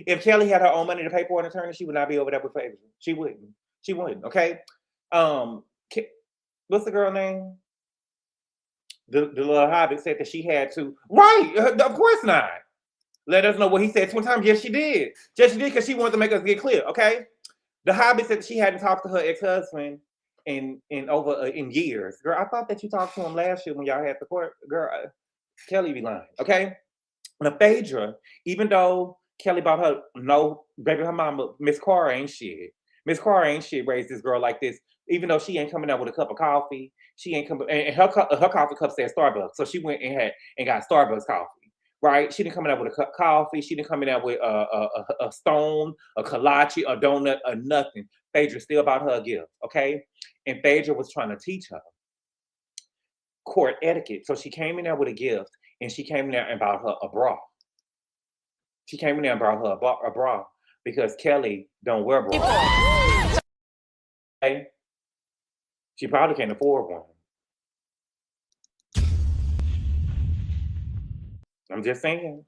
If Kelly had her own money to pay for an attorney, she would not be over there with Phaedra. She wouldn't. She wouldn't. Okay. What's the girl name? The little hobbit said that she had to. Right. Of course not. Let us know what he said 20 times. Yes, she did. Yes, she did, because she wanted to make us get clear. Okay. The hobbit said that she hadn't talked to her ex-husband in years. Girl, I thought that you talked to him last year when y'all had the court. Girl, Kelly be lying, okay? Now, Phaedra, even though Kelly bought her, no, baby, her mama, Miss Cara ain't shit. Miss Cara ain't shit raised this girl like this, even though she ain't coming out with a cup of coffee. She ain't coming, and her coffee cup said Starbucks, so she went and got Starbucks coffee, right? She didn't come out with a cup of coffee. She didn't come out with a stone, a kolache, a donut, or nothing. Phaedra still bought her a gift, okay? And Phaedra was trying to teach her court etiquette. So she came in there with a gift, and she came in there and bought her a bra. She came in there and brought her a bra because Kelly don't wear bras. Okay? She probably can't afford one. I'm just saying.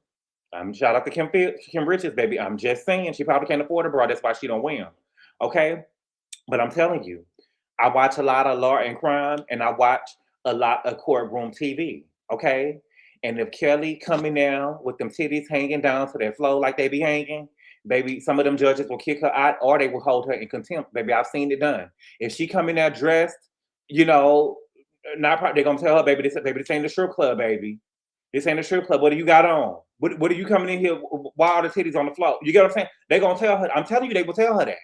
Shout out to Kim Richards, baby. I'm just saying she probably can't afford a bra. That's why she don't wear them. Okay? But I'm telling you, I watch a lot of law and crime, and I watch a lot of courtroom TV, okay? And if Kelly coming down with them titties hanging down to their floor like they be hanging, baby, some of them judges will kick her out, or they will hold her in contempt. Baby, I've seen it done. If she come in there dressed, you know, they're going to tell her, baby, this ain't the strip club, baby. This ain't a strip club. What do you got on? What are you coming in here while the titties on the floor? You get what I'm saying? They're going to tell her. I'm telling you, they will tell her that.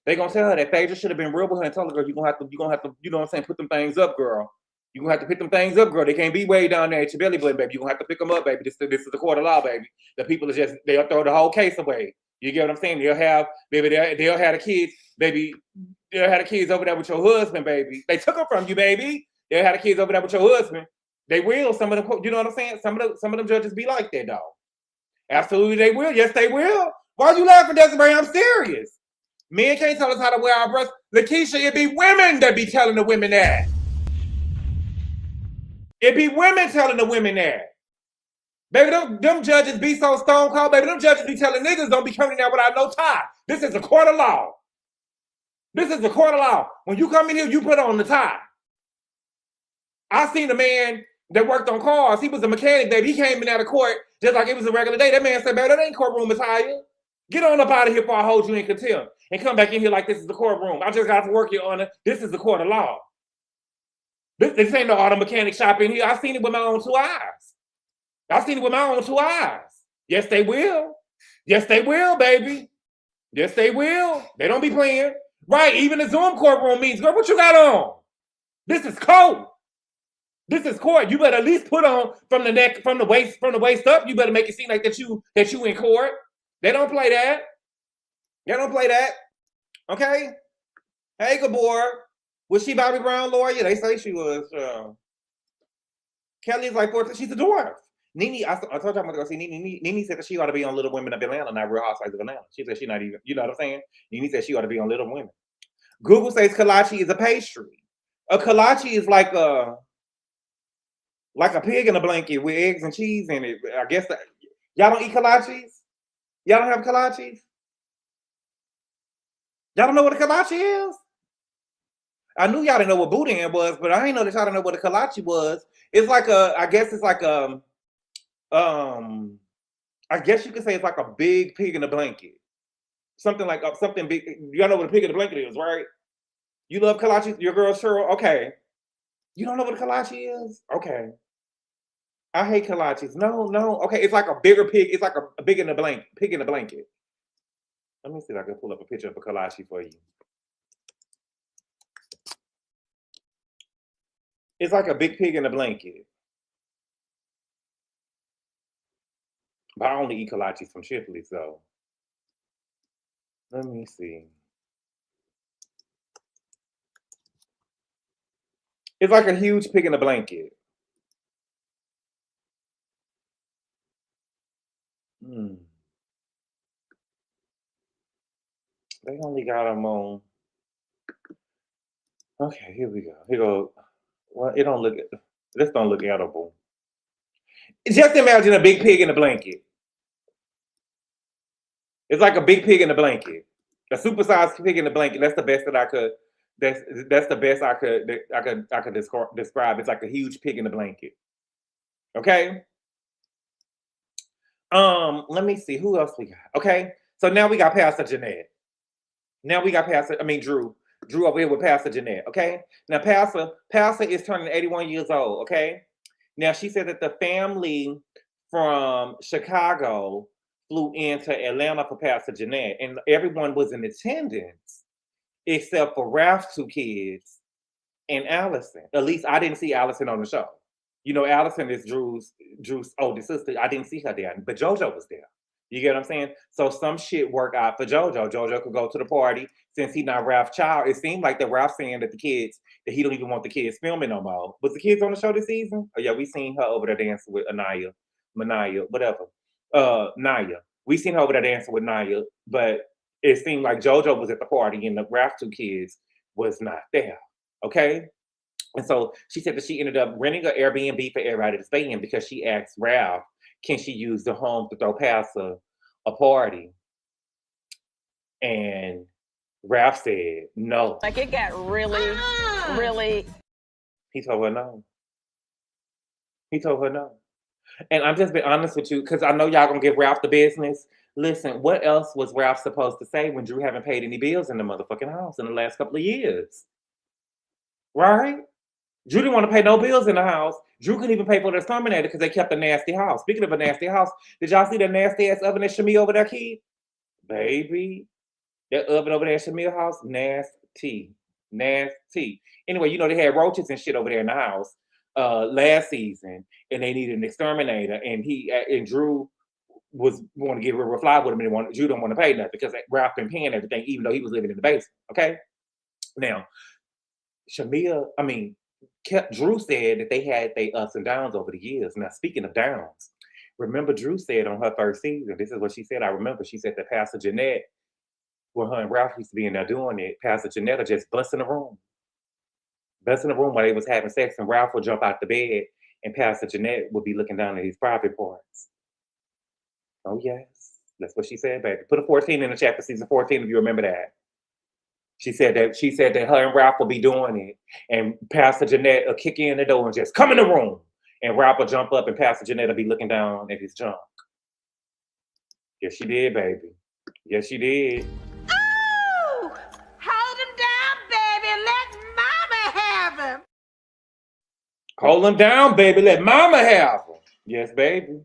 They're gonna tell her that Phaedra should have been real with her and tell her, girl, you're gonna have to, you know what I'm saying, put them things up, girl. You're gonna have to pick them things up, girl. They can't be way down there at your belly button, baby. You're gonna have to pick them up, baby. This is the court of law, baby. The people are they'll throw the whole case away. You get what I'm saying? They'll have the kids, baby. They'll have the kids over there with your husband, baby. They took them from you, baby. They'll have the kids over there with your husband. They will. Some of them, you know what I'm saying? Some of them judges be like that, dog. Absolutely, they will. Yes, they will. Why are you laughing, Desiree? I'm serious. Men can't tell us how to wear our breasts. Lakeisha, it be women that be telling the women that. It be women telling the women that. Baby, them judges be so stone cold, baby. Them judges be telling niggas don't be coming there without no tie. This is a court of law. This is a court of law. When you come in here, you put on the tie. I seen a man that worked on cars. He was a mechanic, baby. He came in out of court just like it was a regular day. That man said, baby, that ain't courtroom attire. Get on up out of here before I hold you in contempt. And come back in here like this is the courtroom. I just got to work, Your Honor. This is the court of law. This ain't no auto mechanic shop in here. I seen it with my own 2 eyes. I seen it with my own 2 eyes. Yes, they will. Yes, they will, baby. Yes, they will. They don't be playing. Right, even the Zoom courtroom meetings. Girl, what you got on? This is cold. This is court. You better at least put on from the neck, from the waist up. You better make it seem like that you in court. They don't play that. They don't play that. Okay. Hey, Gabor. Was she Bobby Brown lawyer? They say she was. Kelly's like 14. She's a dwarf. Nene, I told you I'm gonna go see Nene. Nene said that she ought to be on Little Women of Atlanta, not Real Housewives of Atlanta. She said she not even. You know what I'm saying? Nene said she ought to be on Little Women. Google says kolache is a pastry. A kolache is like a pig in a blanket with eggs and cheese in it. I guess y'all don't eat kolaches? Y'all don't have kolaches? Y'all don't know what a kolache is? I knew y'all didn't know what boudin was, but I didn't know that y'all didn't know what a kolache was. It's like I guess it's like I guess you could say it's like a big pig in a blanket. Something like something big. Y'all know what a pig in a blanket is, right? You love kolaches? Your girl Cheryl? Okay. You don't know what a kolache is? Okay. I hate kolaches. No. Okay, it's like a bigger pig. It's like a pig in a blanket. Let me see if I can pull up a picture of a kolache for you. It's like a big pig in a blanket. But I only eat kolaches from Chipley's, so. Let me see. It's like a huge pig in a blanket. They only got them on. Okay, here we go. Here go. Well, it don't look. This don't look edible. Just imagine a big pig in a blanket. It's like a big pig in a blanket. A supersized pig in a blanket. That's the best that I could. That's the best I could describe. It's like a huge pig in a blanket. Okay. Let me see who else we got. Okay, so now we got Pastor Jeanette. Now we got Drew. Drew over here with Pastor Jeanette. Okay. Now Pastor is turning 81 years old. Okay. Now she said that the family from Chicago flew into Atlanta for Pastor Jeanette, and everyone was in attendance except for Ralph's two kids and Allison. At least I didn't see Allison on the show. You know, Allison is Drew's oldest sister. I didn't see her there, but JoJo was there. You get what I'm saying? So some shit worked out for JoJo. JoJo could go to the party since he's not Ralph's child. It seemed like that Ralph saying that that he don't even want the kids filming no more. Was the kids on the show this season? Oh yeah, we seen her over there dancing with Naya, whatever. Naya. We seen her over there dancing with Naya, but it seemed like JoJo was at the party and the Ralph two kids was not there. Okay? And so she said that she ended up renting an Airbnb for everybody to stay in because she asked Ralph, can she use the home to throw Pastor a party? And Ralph said no. Like it got really. He told her no. And I'm just being honest with you because I know y'all gonna give Ralph the business. Listen, what else was Ralph supposed to say when Drew haven't paid any bills in the motherfucking house in the last couple of years? Right? Drew didn't want to pay no bills in the house. Drew couldn't even pay for the exterminator because they kept a nasty house. Speaking of a nasty house, did y'all see that nasty ass oven that Shamea over there keep? Baby, that oven over there at Shamea house, nasty. Anyway, you know they had roaches and shit over there in the house last season, and they needed an exterminator, and Drew was going to give her a reply with him, and Drew don't want to pay nothing because Ralph been paying everything, even though he was living in the basement. Okay, now Drew said that they had their ups and downs over the years. Now, speaking of downs, remember Drew said on her first season, this is what she said, I remember, she said that Pastor Jeanette, when her and Ralph used to be in there doing it, Pastor Jeanette would just bust in the room while they was having sex, and Ralph would jump out the bed, and Pastor Jeanette would be looking down at his private parts. Oh, yes. That's what she said, baby. Put a 14 in the chat for season 14 if you remember that. She said that her and Ralph will be doing it, and Pastor Jeanette will kick in the door and just come in the room, and Ralph will jump up, and Pastor Jeanette will be looking down at his junk. Yes, she did, baby. Yes, she did. Oh, hold him down, baby. Let mama have him. Hold him down, baby. Let mama have him. Yes, baby.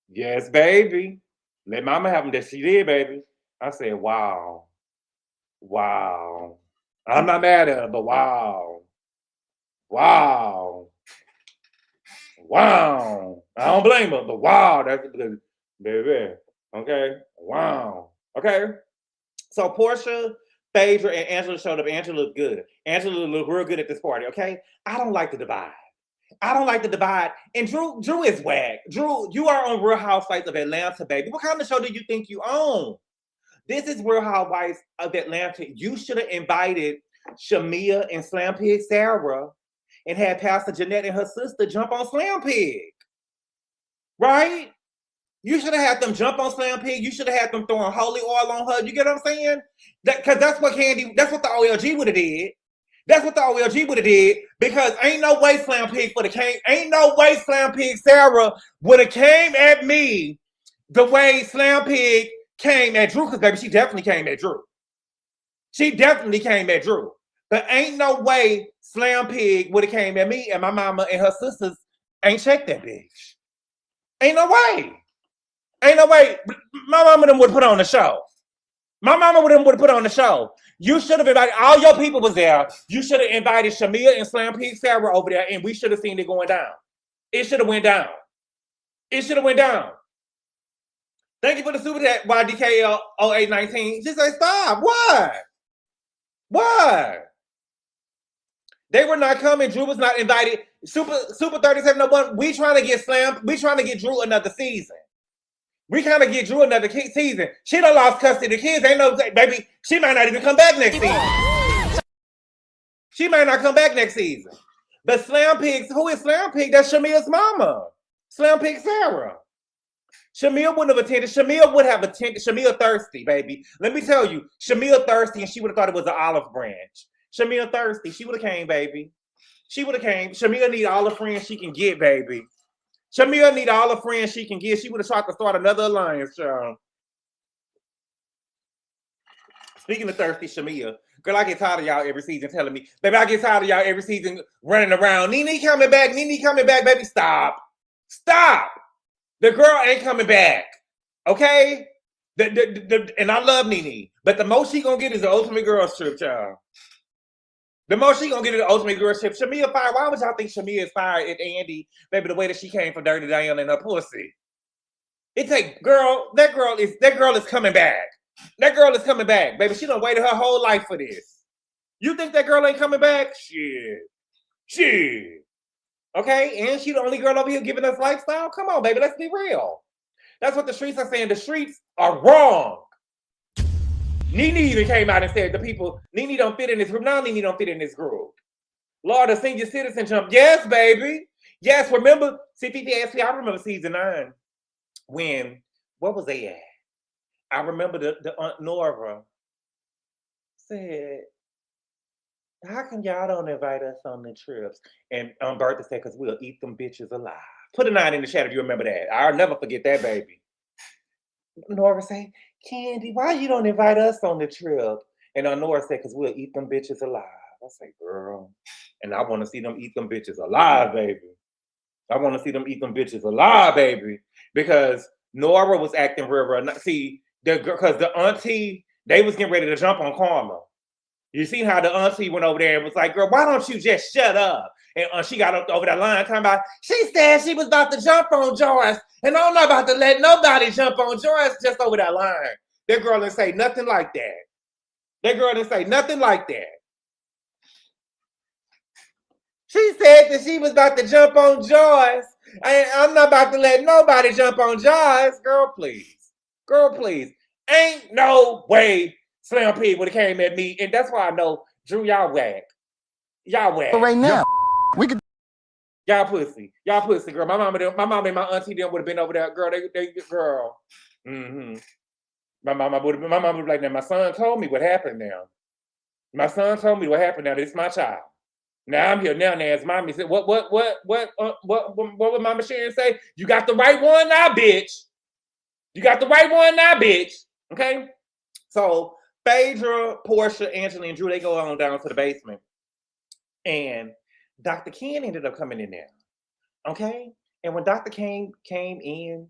Yes, baby. Let mama have him. That she did, baby. I said, wow. I'm not mad at her, but wow. Wow. Wow. I don't blame her, but wow, that's good, baby. Okay. Wow. Okay. So Porsha, Phaedra, and Angela showed up. Angela looked good. Angela looked real good at this party. Okay. I don't like the divide. I don't like the divide. And Drew is whack. Drew, you are on Real Housewives of Atlanta, baby. What kind of show do you think you own? This is Real Housewives of Atlanta. You should have invited Shamea and Slam Pig Sarah and had Pastor Jeanette and her sister jump on Slam Pig. Right? You should have had them jump on Slam Pig. You should have had them throwing holy oil on her. You get what I'm saying? Because that's what the OLG would have did. That's what the OLG would have did. Because ain't no way Slam Pig ain't no way Slam Pig Sarah would have came at me the way Slam Pig came at Drew. Because baby, she definitely came at Drew. She definitely came at Drew. But ain't no way Slam Pig would have came at me and my mama and her sisters ain't checked that bitch. Ain't no way. Ain't no way. My mama them would put on the show. My mama would have put on the show. You should have invited, all your people was there. You should have invited Shamea and Slam Pig Sarah over there, and we should have seen it going down. It should have went down. It should have went down. Thank you for the super chat, YDKL 0819. Just say stop. What? What? They were not coming. Drew was not invited. Super 3701. We trying to get Drew another season. We kind of get Drew another season. She done lost custody of the kids. Ain't no, baby, she might not even come back next season. She might not come back next season. But Slam Pigs, who is Slam Pig? That's Shamea's mama. Slam Pig Sarah. Shamea wouldn't have attended. Shamea would have attended. Shamea thirsty, baby. Let me tell you, Shamea thirsty, and she would have thought it was an olive branch. Shamea thirsty. She would have came, baby. She would have came. Shamea need all the friends she can get, baby. Shamea need all the friends she can get. She would have tried to start another alliance, child. Speaking of thirsty Shamea, girl, I get tired of y'all every season telling me, baby, I get tired of y'all every season running around. Nene coming back, baby. Stop. Stop. The girl ain't coming back. Okay? And I love Nene, but the most she gonna get is the ultimate girls trip, child. The most she gonna get is the ultimate girls trip. Shamea fired. Why would y'all think Shamea is fired at Andy, baby, the way that she came for Dirty Diana and her pussy? It take that girl is coming back. That girl is coming back, baby. She done waited her whole life for this. You think that girl ain't coming back? Shit. Okay, and she the only girl over here giving us lifestyle? Come on, baby, let's be real. That's what the streets are saying. The streets are wrong. Nene even came out and said the people, Nene don't fit in this group. Now Nene don't fit in this group. Lord, the senior citizen jump. Yes, baby. Yes, remember, CPPSP, I remember season 9 when, what was they at? I remember the Aunt Nora said, how come y'all don't invite us on the trips? And Bertha said, because we'll eat them bitches alive. Put a 9 in the chat if you remember that. I'll never forget that, baby. Nora said, Candy, why you don't invite us on the trip? And Nora said, because we'll eat them bitches alive. I say, girl, and I want to see them eat them bitches alive, baby. I want to see them eat them bitches alive, baby. Because Nora was acting real. See, because the auntie, they was getting ready to jump on Karma. You seen how the auntie went over there and was like, girl, why don't you just shut up? And she got up over that line talking about, she said she was about to jump on Joyce, and I'm not about to let nobody jump on Joyce just over that line. That girl didn't say nothing like that. That girl didn't say nothing like that. She said that she was about to jump on Joyce, and I'm not about to let nobody jump on Joyce. Girl, please. Girl, please. Ain't no way Slam Pig would have came at me, and that's why I know, Drew, y'all whack. Y'all whack. But right now, we could. Y'all pussy, girl. My mama and my auntie them would have been over there, girl. They girl. My mama would be like, now my son told me what happened now. My son told me what happened now. This is my child. Now I'm here now. Now as mommy said, what would Mama Sharon say? You got the right one now, bitch. You got the right one now, bitch. Okay. So Phaedra, Porsha, Angela, and Drew, they go on down to the basement, and Dr. Ken ended up coming in there. Okay. And when Dr. Ken came in,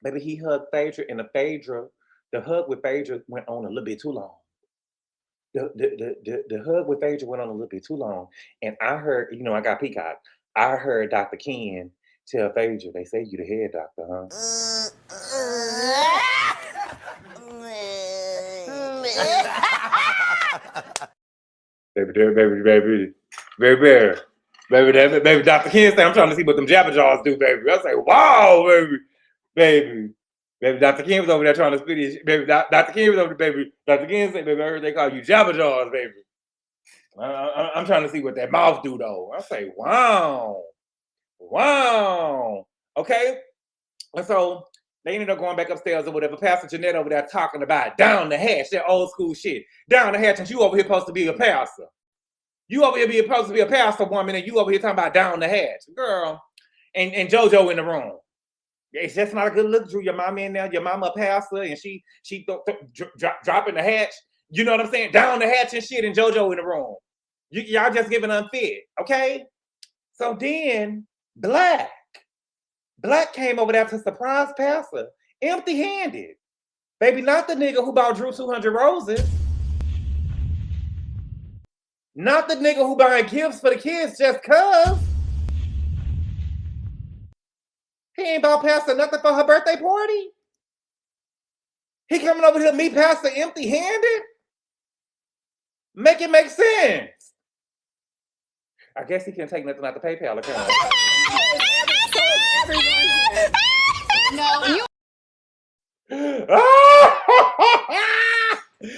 baby, he hugged Phaedra, and the hug with Phaedra went on a little bit too long. the hug with Phaedra went on a little bit too long. And I heard, I got Peacock. I heard Dr. Ken tell Phaedra, they say you the head doctor, huh? Baby, Dr. Ken say, I'm trying to see what them jabber jaws do, baby. I say, wow, baby. Dr. Ken was over there trying to spit his, baby. Dr. Ken was over there, baby. Dr. Ken said, baby, I heard they call you jabber jaws, baby. I'm trying to see what that mouth do, though. I say, wow. Okay. And so they ended up going back upstairs or whatever. Pastor Jeanette over there talking about down the hatch, that old school shit. Down the hatch, and you over here supposed to be a pastor. You over here supposed to be a pastor woman, and you over here talking about down the hatch. Girl. And JoJo in the room. It's just not a good look, Drew. Your mama in there, your mama a pastor, and she dropping the hatch. You know what I'm saying? Down the hatch and shit, and JoJo in the room. Y'all just giving unfit, okay? So then Black came over there to surprise Pastor, empty-handed. Baby, not the nigga who bought Drew 200 roses. Not the nigga who buying gifts for the kids just cuz. He ain't bought Pastor nothing for her birthday party. He coming over here to meet Pastor empty-handed? Make it make sense. I guess he can't take nothing out the PayPal account. No, you.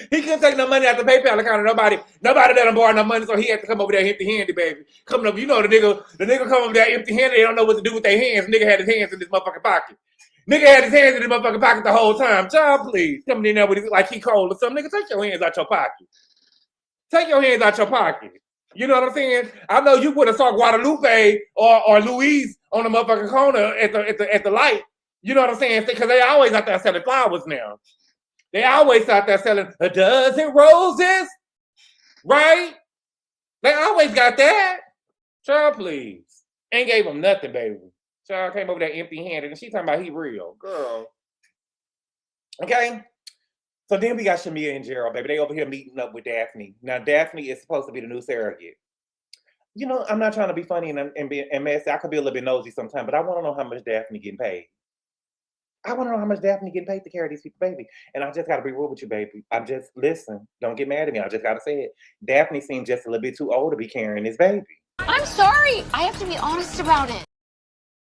He couldn't take no money out the PayPal account. Nobody let him borrow no money, so he had to come over there empty-handed, baby. Coming up, the nigga come over there empty-handed. They don't know what to do with their hands. Nigga had his hands in his motherfucking pocket. Nigga had his hands in his motherfucking pocket the whole time. Child, please. Coming in there with his, like he cold or something. Nigga, take your hands out your pocket. Take your hands out your pocket. You know what I'm saying? I know you would have saw Guadalupe or Louise on the motherfucking corner at the light. You know what I'm saying? Because they always out there selling flowers now. They always out there selling a dozen roses, right? They always got that. Child, please. Ain't gave him nothing, baby. Child came over there empty-handed, and she talking about he real. Girl. Okay? So then we got Shamea and Gerald, baby. They over here meeting up with Daphne. Now, Daphne is supposed to be the new surrogate. You know, I'm not trying to be funny and messy. I could be a little bit nosy sometimes, but I want to know how much Daphne getting paid. I want to know how much Daphne getting paid to carry these people, baby. And I just got to be real with you, baby. Listen, don't get mad at me. I just got to say it. Daphne seems just a little bit too old to be carrying this baby. I'm sorry. I have to be honest about it.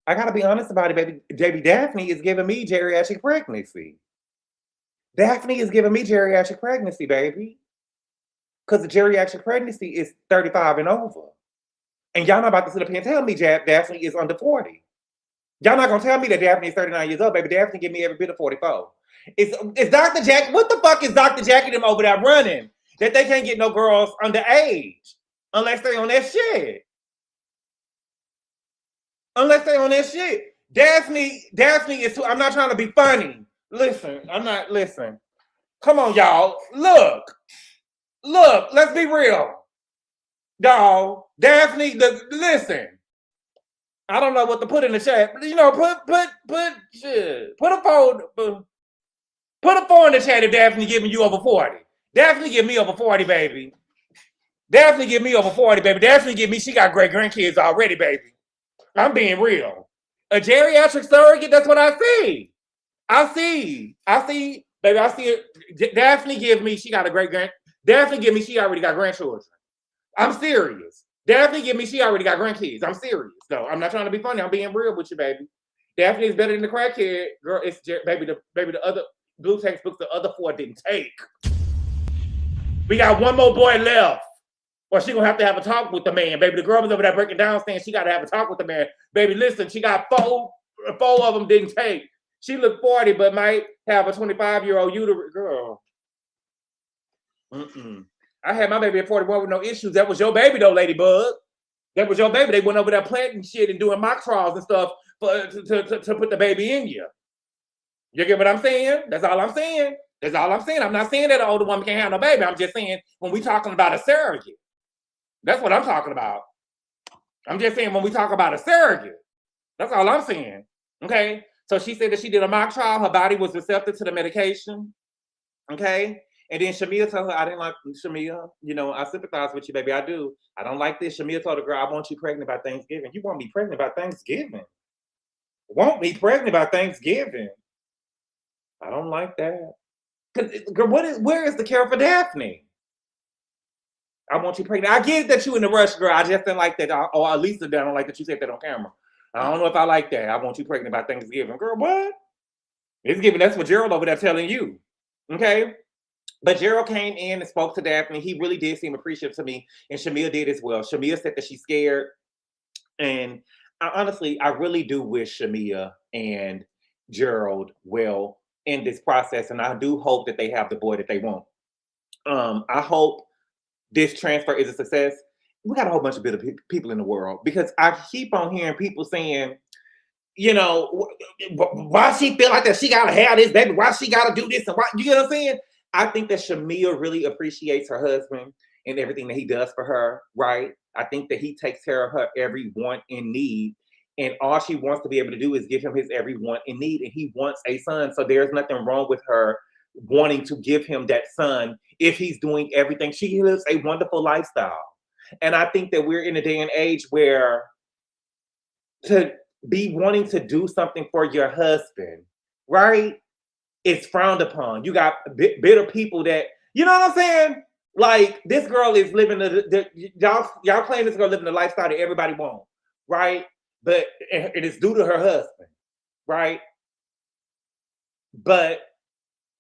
I got to be honest about it, baby. Baby, Daphne is giving me geriatric pregnancy. Daphne is giving me geriatric pregnancy, baby. Because the geriatric pregnancy is 35 and over. And y'all not about to sit up here and tell me Daphne is under 40. Y'all not gonna tell me that Daphne is 39 years old, baby. Daphne give me every bit of 44. It's Dr. Jackie. What the fuck is Dr. Jackie them over there running? That they can't get no girls underage unless they on that shit. Unless they on that shit. Daphne is too, I'm not trying to be funny. Listen. Come on, y'all. Look, let's be real. Y'all, Daphne, listen. I don't know what to put in the chat. You know, put a 4 in the chat if Daphne giving you over 40. Daphne give me over 40, baby. Daphne give me over 40, baby. Daphne give me, she got great grandkids already, baby. I'm being real. A geriatric surrogate, that's what I see. I see, baby, I see it. Daphne give me, she got a great Daphne give me, she already got grandchildren. I'm serious. Daphne give me, she already got grandkids. I'm serious, though. I'm not trying to be funny. I'm being real with you, baby. Daphne is better than the crackhead. Girl, it's baby, the other blue textbooks, the other 4 didn't take. We got one more boy left. Or she gonna have to have a talk with the man, baby. The girl was over there breaking down saying she gotta have a talk with the man. Baby, listen, she got 4 of them didn't take. She looked 40, but might have a 25-year-old uterus. Girl. I had my baby at 41 with no issues. That was your baby, though, Ladybug. That was your baby. They went over there planting shit and doing mock trials and stuff to put the baby in you. You get what I'm saying? That's all I'm saying. I'm not saying that an older woman can't have no baby. I'm just saying when we talking about a surrogate. That's what I'm talking about. I'm just saying when we talk about a surrogate. That's all I'm saying. Okay? So she said that she did a mock trial. Her body was receptive to the medication. Okay? And then Shamea told her, I didn't like Shamea. You know, I sympathize with you, baby. I do. I don't like this. Shamea told the girl, I want you pregnant by Thanksgiving. You want me pregnant by Thanksgiving? Want me pregnant by Thanksgiving? I don't like that. Cause where is the care for Daphne? I want you pregnant. I get that you in the rush, girl. I just didn't like that. Or at least I don't like that you said that on camera. I don't know if I like that. I want you pregnant by Thanksgiving. Girl, what? Thanksgiving, that's what Gerald over there telling you. Okay? But Gerald came in and spoke to Daphne. He really did seem appreciative to me. And Shamea did as well. Shamea said that she's scared. And honestly, I really do wish Shamea and Gerald well in this process. And I do hope that they have the boy that they want. I hope this transfer is a success. We got a whole bunch of bitter people in the world because I keep on hearing people saying, you know, why she feel like that she gotta have this baby? Why she gotta do this? And why, you know what I'm saying? I think that Shamea really appreciates her husband and everything that he does for her, right? I think that he takes care of her every want and need. And all she wants to be able to do is give him his every want and need. And he wants a son. So there's nothing wrong with her wanting to give him that son if he's doing everything. She lives a wonderful lifestyle. And I think that we're in a day and age where to be wanting to do something for your husband, right? It's frowned upon. You got bitter people that, you know what I'm saying? Like, this girl is living y'all claim this girl living the lifestyle that everybody wants, right? But it is due to her husband, right? But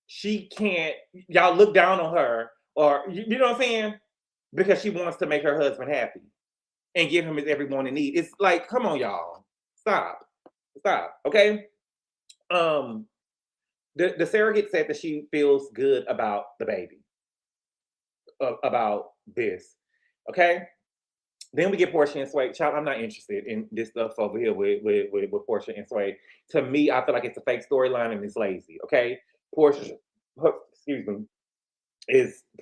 she can't, y'all look down on her, or you know what I'm saying? Because she wants to make her husband happy and give him his every want and need. It's like, come on, y'all. Stop, okay? The surrogate said that she feels good about the baby, about this, okay? Then we get Porsha and Sway. Child, I'm not interested in this stuff over here with Porsha and Sway. To me, I feel like it's a fake storyline and it's lazy, okay? Porsha's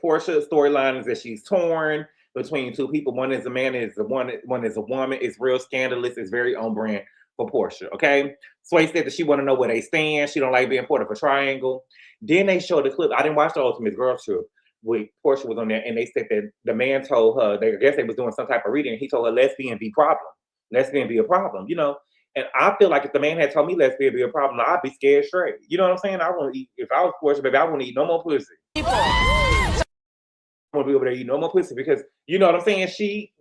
storyline is that she's torn between two people. One is a man, one is a woman. It's real scandalous. It's very on brand for Porsha, okay? Sway said that she want to know where they stand. She don't like being part of a triangle. Then they showed the clip. I didn't watch the Ultimate Girl Trip. Porsha was on there, and they said that the man told her, I guess they was doing some type of reading, and he told her lesbian be problem. Lesbian be a problem, you know? And I feel like if the man had told me lesbian be a problem, I'd be scared straight. You know what I'm saying? I want to eat, if I was Porsha, baby, I wouldn't eat no more pussy. I want to be over there eating no more pussy because, you know what I'm saying? She,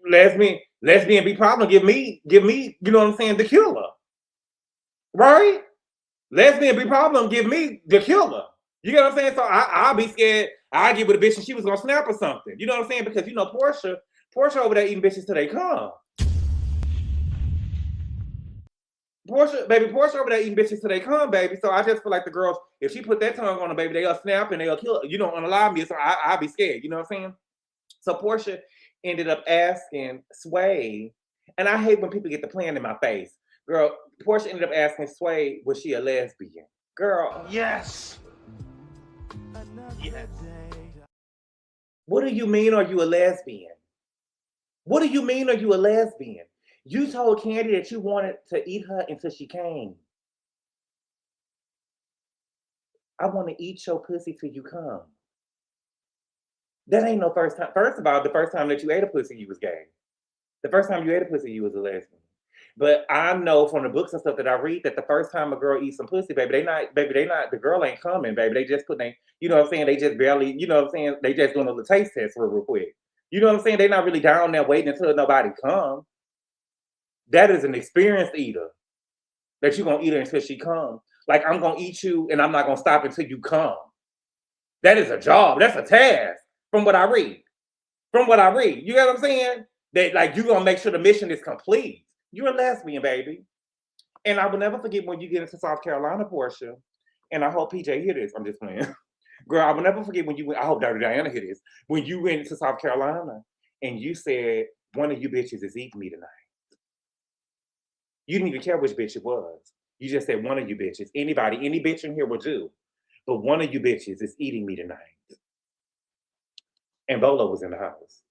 lesbian be problem, give me, you know what I'm saying, the killer. Right? Lesbian be problem, give me the killer. You know what I'm saying? So I'll be scared. I get with a bitch and she was gonna snap or something. You know what I'm saying? Because you know Porsha over there eating bitches till they come. Porsha over there eating bitches till they come, baby. So I just feel like the girls, if she put that tongue on her, baby, they'll snap and they'll kill her. You don't unalive me, so I'll be scared. You know what I'm saying? So Porsha ended up asking Sway, and I hate when people get the plan in my face. Girl, Porsha ended up asking Sway, was she a lesbian? Girl. Yes. Yes. What do you mean, are you a lesbian? What do you mean, are you a lesbian? You told Candy that you wanted to eat her until she came. I want to eat your pussy till you come. That ain't no first time. First of all, the first time that you ate a pussy, you was gay. The first time you ate a pussy, you was a lesbian. But I know from the books and stuff that I read that the first time a girl eats some pussy, baby, the girl ain't coming, baby. They just put you know what I'm saying? They just barely, you know what I'm saying? They just doing a little taste test real quick. You know what I'm saying? They're not really down there waiting until nobody comes. That is an experienced eater. That you're going to eat her until she comes. Like, I'm going to eat you and I'm not going to stop until you come. That is a job. That's a task from what I read. You know what I'm saying? That, like, you're going to make sure the mission is complete. You're a lesbian, baby. And I will never forget when you get into South Carolina, Porsha, and I hope PJ hear this. I'm just playing. Girl, I will never forget when you went, I hope Dr. Diana hear this. When you went to South Carolina and you said, one of you bitches is eating me tonight. You didn't even care which bitch it was. You just said one of you bitches. Any bitch in here will do. But one of you bitches is eating me tonight. And Bolo was in the house.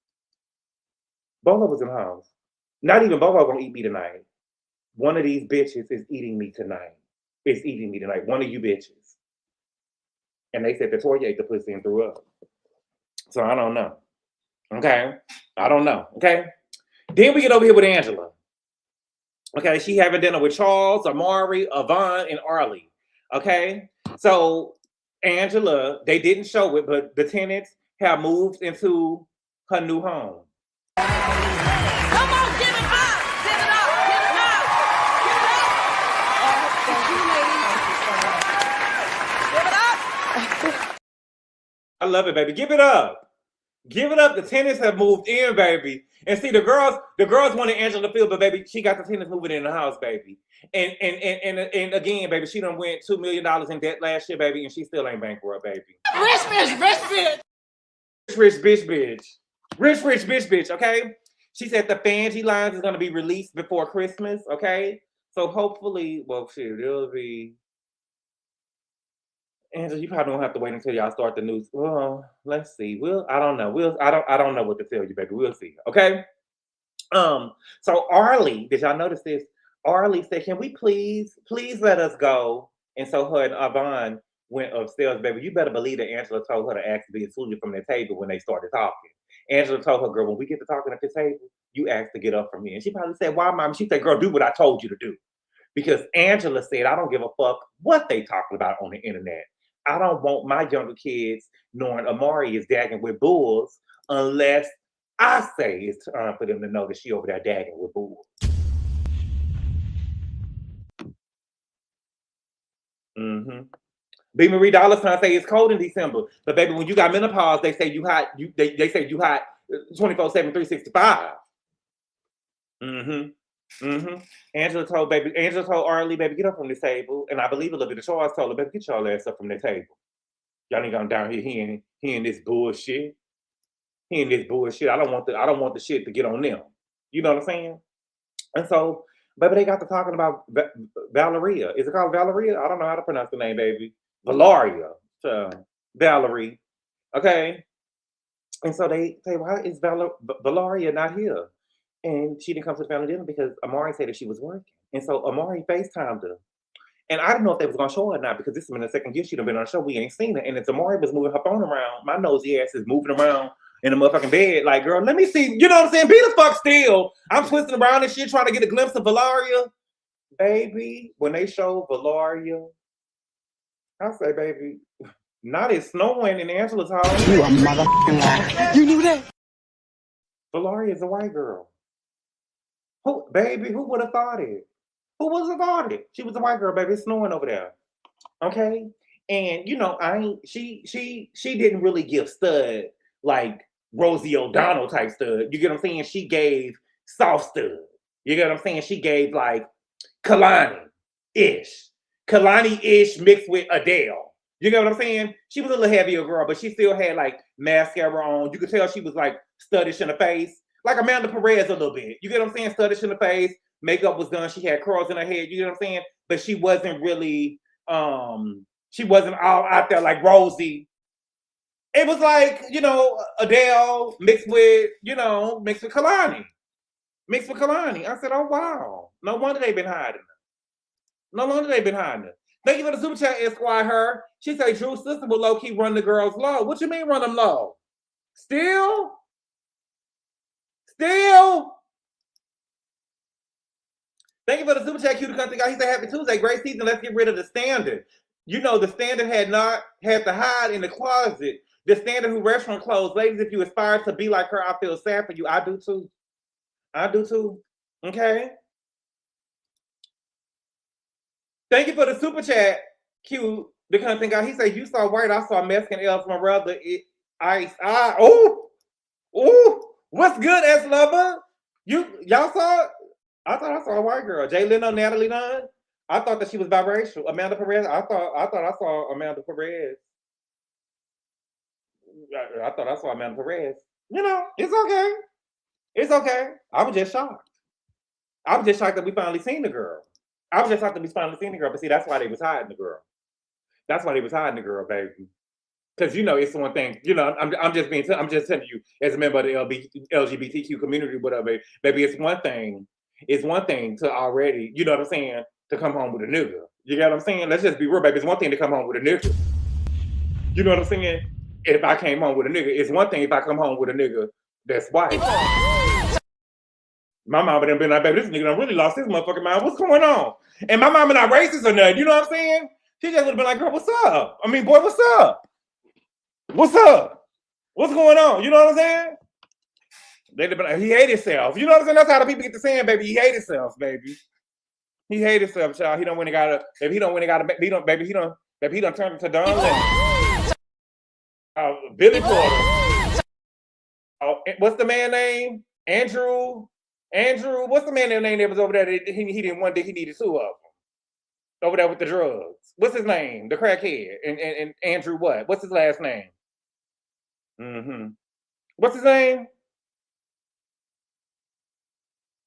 Not even Bolo gonna eat me tonight. One of these bitches is eating me tonight. One of you bitches. And they said that Toya ate the pussy and threw up. So I don't know. Okay. I don't know. Okay. Then we get over here with Angela. Okay. She having dinner with Charles, Amari, Yvonne, and Arlie. Okay. So Angela, they didn't show it, but the tenants have moved into her new home. Come on, give it up! Give it up! Give it up! Give it up! Give it up! I love it, baby. Give it up. Give it up. The tenants have moved in, baby. And see, the girls wanted Angela to feel, but baby, she got the tenants moving in the house, baby. And again, baby, she done went $2 million in debt last year, baby, and she still ain't bankrupt, baby. Rich bitch, rich bitch! Rich bitch, bitch. Rich bitch, bitch, okay? She said the Fangie lines is gonna be released before Christmas, okay? So hopefully, well, shit, it'll be. Angela, you probably don't have to wait until y'all start the news. Well, let's see. I don't know. I don't know what to tell you, baby. We'll see. Okay. So Arlie, did y'all notice this? Arlie said, "Can we please let us go?" And so her and Yvonne went upstairs, baby. You better believe that Angela told her to ask to be excluded from the table when they started talking. Angela told her, "Girl, when we get to talking at the table, you ask to get up from here." And she probably said, "Why, Mom?" She said, "Girl, do what I told you to do." Because Angela said, "I don't give a fuck what they talking about on the internet. I don't want my younger kids knowing Amari is dagging with bulls unless I say it's time for them to know that she over there dagging with bulls." Mm-hmm. B. Marie Dollar Sign say it's cold in December, but baby, when you got menopause, they say you hot. They say you hot 24/7, 365. Angela told Arlie, "Baby, get up from this table." And I believe a little bit of Charles told her, "Baby, get y'all ass up from that table. Y'all ain't gone down here hearing this bullshit. Hearing this bullshit. I don't want the shit to get on them. You know what I'm saying?" And so, baby, they got to talking about Valeria. Is it called Valeria? I don't know how to pronounce the name, baby. Valeria. Valerie. Okay. And so they say, "Why is Valeria not here?" And she didn't come to the family dinner because Amari said that she was working. And so Amari FaceTimed her. And I didn't know if they was going to show her or not because this has been the second year she'd been on the show. We ain't seen her. And as Amari was moving her phone around, my nosy ass is moving around in the motherfucking bed. Like, girl, let me see. You know what I'm saying? Be the fuck still. I'm twisting around and shit trying to get a glimpse of Valeria. Baby, when they show Valeria, I say, baby, not it's snowing in Angela's house. You a motherfucking liar. You knew that? Valeria is a white girl. Who would have thought it? Who would have thought it? She was a white girl, baby. It's snowing over there. Okay? And you know, she didn't really give stud like Rosie O'Donnell type stud. You get what I'm saying? She gave soft stud. You get what I'm saying? She gave like Kalani-ish. Kalani-ish mixed with Adele. You get what I'm saying? She was a little heavier girl, but she still had like mascara on. You could tell she was like studdish in the face. Like Amanda Perez a little bit. You get what I'm saying? Studdish in the face. Makeup was done. She had curls in her head. You get what I'm saying? But she wasn't really, she wasn't all out there like Rosie. It was like, you know, Adele mixed with Kalani. Mixed with Kalani. I said, oh, wow. No wonder they've been hiding her. Thank you for the super chat, Esquire her. She said Drew's sister will low-key run the girls low. What you mean run them low? Still? Thank you for the super chat, cute country guy. He said, "Happy Tuesday, great season. Let's get rid of the standard." You know, the standard had to hide in the closet. The standard who restaurant closed. Ladies, if you aspire to be like her, I feel sad for you. I do too. Okay. Thank you for the super chat, cute the country guy. He said, "You saw white, I saw Mexican elves. My brother, ice. Oh. What's good, S Lover? Y'all saw it? I thought I saw a white girl. Jay Leno, Natalie Nunn. I thought that she was biracial. Amanda Perez. I thought I saw Amanda Perez. I thought I saw Amanda Perez. You know, it's okay. It's okay. I was just shocked. I was just shocked that we finally seen the girl. But see, that's why they was hiding the girl. Baby. Because you know it's one thing, you know. I'm just telling you as a member of the LGBTQ community, whatever. Baby, it's one thing to already, you know what I'm saying, to come home with a nigga. You get what I'm saying? Let's just be real, baby. It's one thing to come home with a nigga. You know what I'm saying? If I came home with a nigga, it's one thing if I come home with a nigga that's white. My mama done been like, baby, this nigga done really lost his motherfucking mind. What's going on? And my mama not racist or nothing. You know what I'm saying? She just would have been like, girl, what's up? I mean, boy, what's up? What's up? What's going on? You know what I'm saying? They'd have been like, he hate himself. You know what I'm saying? That's how the people get to saying, baby, he hate himself, baby. He hate himself, child. He don't when he got a, baby, he don't when he got a, he don't, baby, he don't turn into Don Lennon. Billy Porter. What's the man name? Andrew, what's the man name that was over there that he didn't want, that he needed two of them? Over there with the drugs. What's his name? The crackhead. And Andrew what? What's his last name? What's his name?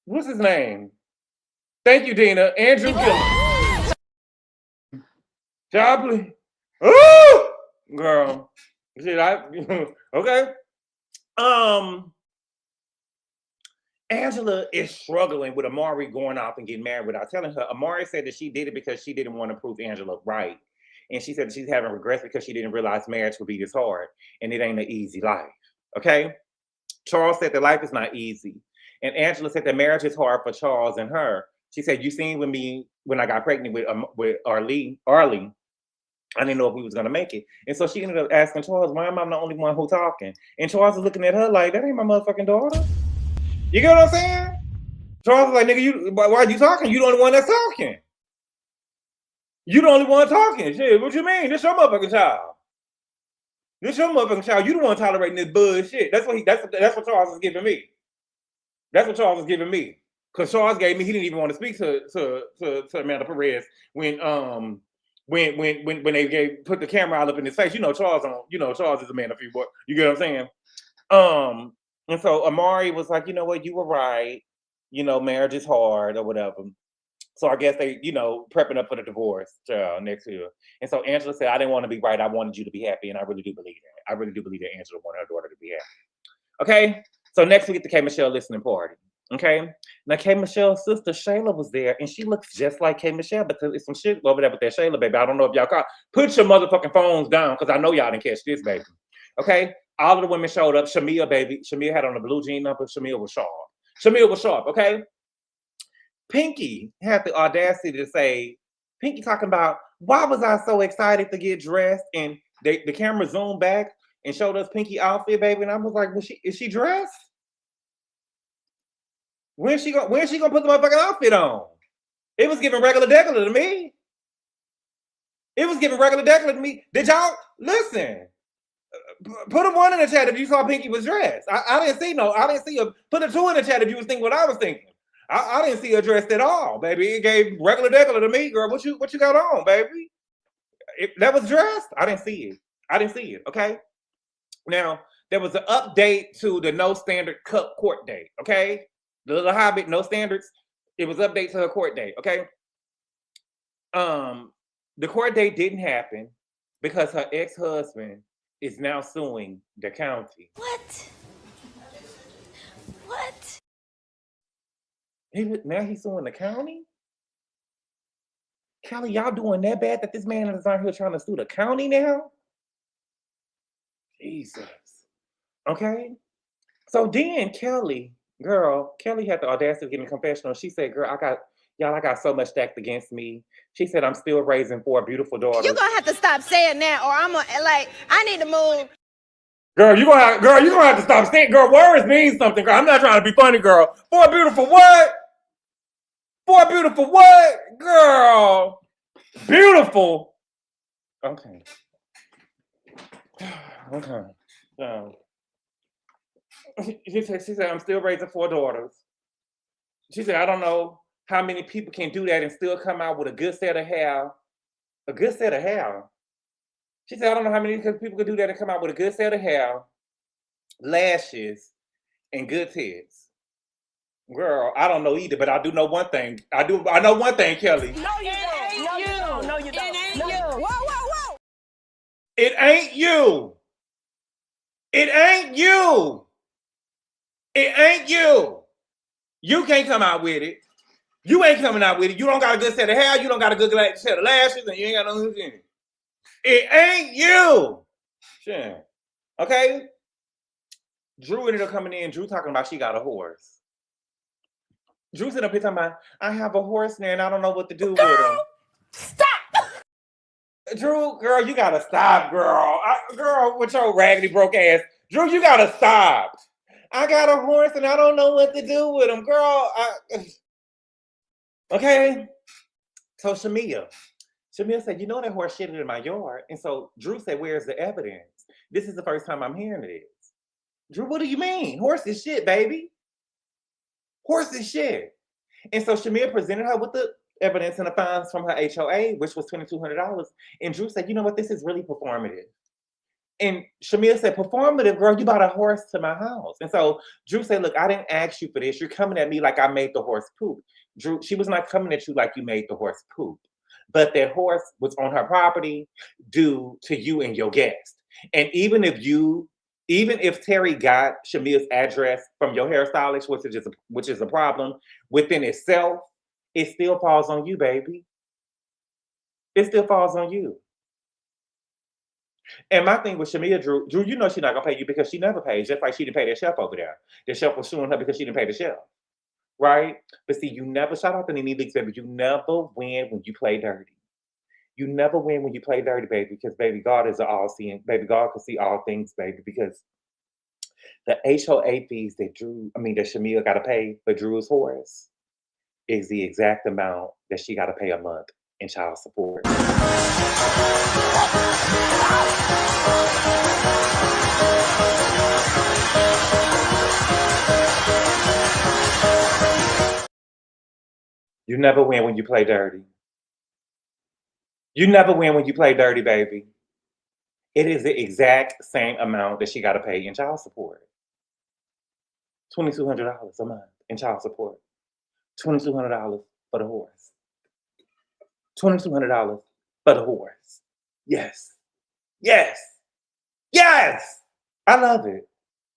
What's his name? Thank you, Dina. Andrew Gillum. Jobley. Ooh! Girl. Shit, okay. Angela is struggling with Amari going off and getting married without telling her. Amari said that she did it because she didn't want to prove Angela right. And she said that she's having regrets because she didn't realize marriage would be this hard. And it ain't an easy life. Okay? Charles said that life is not easy. And Angela said that marriage is hard for Charles and her. She said, you seen with me when I got pregnant with Arlie. I didn't know if we was going to make it. And so she ended up asking Charles, why am I the only one who talking? And Charles was looking at her like, that ain't my motherfucking daughter. You get what I'm saying? Charles was like, nigga, why are you talking? You the only one that's talking. You the only one talking. Shit, what you mean? This your motherfucking child. This your motherfucking child. You the one tolerating this bullshit. That's what Charles is giving me. That's what Charles is giving me. Because Charles gave me, he didn't even want to speak to Amanda Perez when they put the camera all up in his face. Charles is a man of few words. You get what I'm saying? And so Amari was like, you know what, you were right. Marriage is hard or whatever. So I guess they, prepping up for the divorce next year. And so Angela said, I didn't want to be right. I wanted you to be happy. And I really do believe that. I really do believe that Angela wanted her daughter to be happy. Okay. So next we get the K. Michelle listening party. Okay. Now K. Michelle's sister Shayla was there, and she looks just like K. Michelle, but there's some shit over there with that Shayla, baby. I don't know if y'all caught. Put your motherfucking phones down, because I know y'all didn't catch this, baby. Okay. All of the women showed up. Shamea, baby. Shamea had on a blue jean number. Shamea was sharp. Okay. Pinky had the audacity to say, Pinky talking about, why was I so excited to get dressed? And the camera zoomed back and showed us Pinky outfit, baby. And I was like, is she dressed? When's she gonna put the motherfucking outfit on? It was giving regular degular to me. Did y'all listen? Put a 1 in the chat if you saw Pinky was dressed. I didn't see her. Put a 2 in the chat if you was thinking what I was thinking. I didn't see her dressed at all, baby. It gave regular degular to me, girl. What you got on, baby? That was dressed? I didn't see it. Okay. Now there was an update to the No Standard Cup court date. Okay. The Little Hobbit, No Standards. It was update to her court date. Okay. The court date didn't happen because her ex-husband is now suing the county. What? Now he's suing the county? Kelly, y'all doing that bad that this man is out here trying to sue the county now? Jesus. Okay. So then Kelly had the audacity of getting a confessional. She said, girl, I got so much stacked against me. She said, I'm still raising 4 beautiful daughters. You're gonna have to stop saying that, or I need to move. Girl, you're gonna have to stop saying, girl, words mean something, girl. I'm not trying to be funny, girl. 4 beautiful what? 4 beautiful what? Girl. Beautiful. Okay. She said, I'm still raising 4 daughters. She said, I don't know how many people can do that and still come out with a good set of hair. A good set of hair. She said, I don't know how many people can do that and come out with a good set of hair, lashes, and good tits. Girl, I don't know either, but I do know one thing. I know one thing, Kelly. No, you don't. No, you don't. It ain't you. Whoa. It ain't you. It ain't you. It ain't you. You can't come out with it. You ain't coming out with it. You don't got a good set of hair. You don't got a good set of lashes, and you ain't got no in it. It ain't you. Shit. Okay? Drew ended up coming in. Drew talking about she got a horse. Drew sitting up here talking about, I have a horse now and I don't know what to do with him. Stop. Drew, girl, you gotta stop, girl. Girl, with your raggedy broke ass. Drew, you gotta stop. I got a horse and I don't know what to do with him, girl. Okay? So Shamea said, you know that horse shitted in my yard. And so Drew said, where's the evidence? This is the first time I'm hearing this. Drew, what do you mean? Horse is shit, baby. Horse is shit. And so Shamea presented her with the evidence and the fines from her HOA, which was $2,200. And Drew said, you know what? This is really performative. And Shamea said, performative, girl, you bought a horse to my house. And so Drew said, look, I didn't ask you for this. You're coming at me like I made the horse poop. Drew, she was not coming at you like you made the horse poop. But that horse was on her property due to you and your guest. And even if Terry got Shamea's address from your hairstylist, which is a problem within itself, it still falls on you, baby. It still falls on you. And my thing with Shamea, Drew, you know she's not gonna pay you because she never pays, just like she didn't pay that chef over there. The chef was suing her because she didn't pay the chef. Right? But see, you never, shout out to Nene Leaks, baby, you never win when you play dirty. You never win when you play dirty, baby, because baby, God is all-seeing. Baby, God can see all things, baby, because the HOA fees that Shamea got to pay for Drew's horse is the exact amount that she got to pay a month in child support. You never win when you play dirty. You never win when you play dirty, baby. It is the exact same amount that she got to pay in child support. $2,200 a month in child support. $2,200 for the horse. $2,200 for the horse. Yes. Yes. Yes. I love it.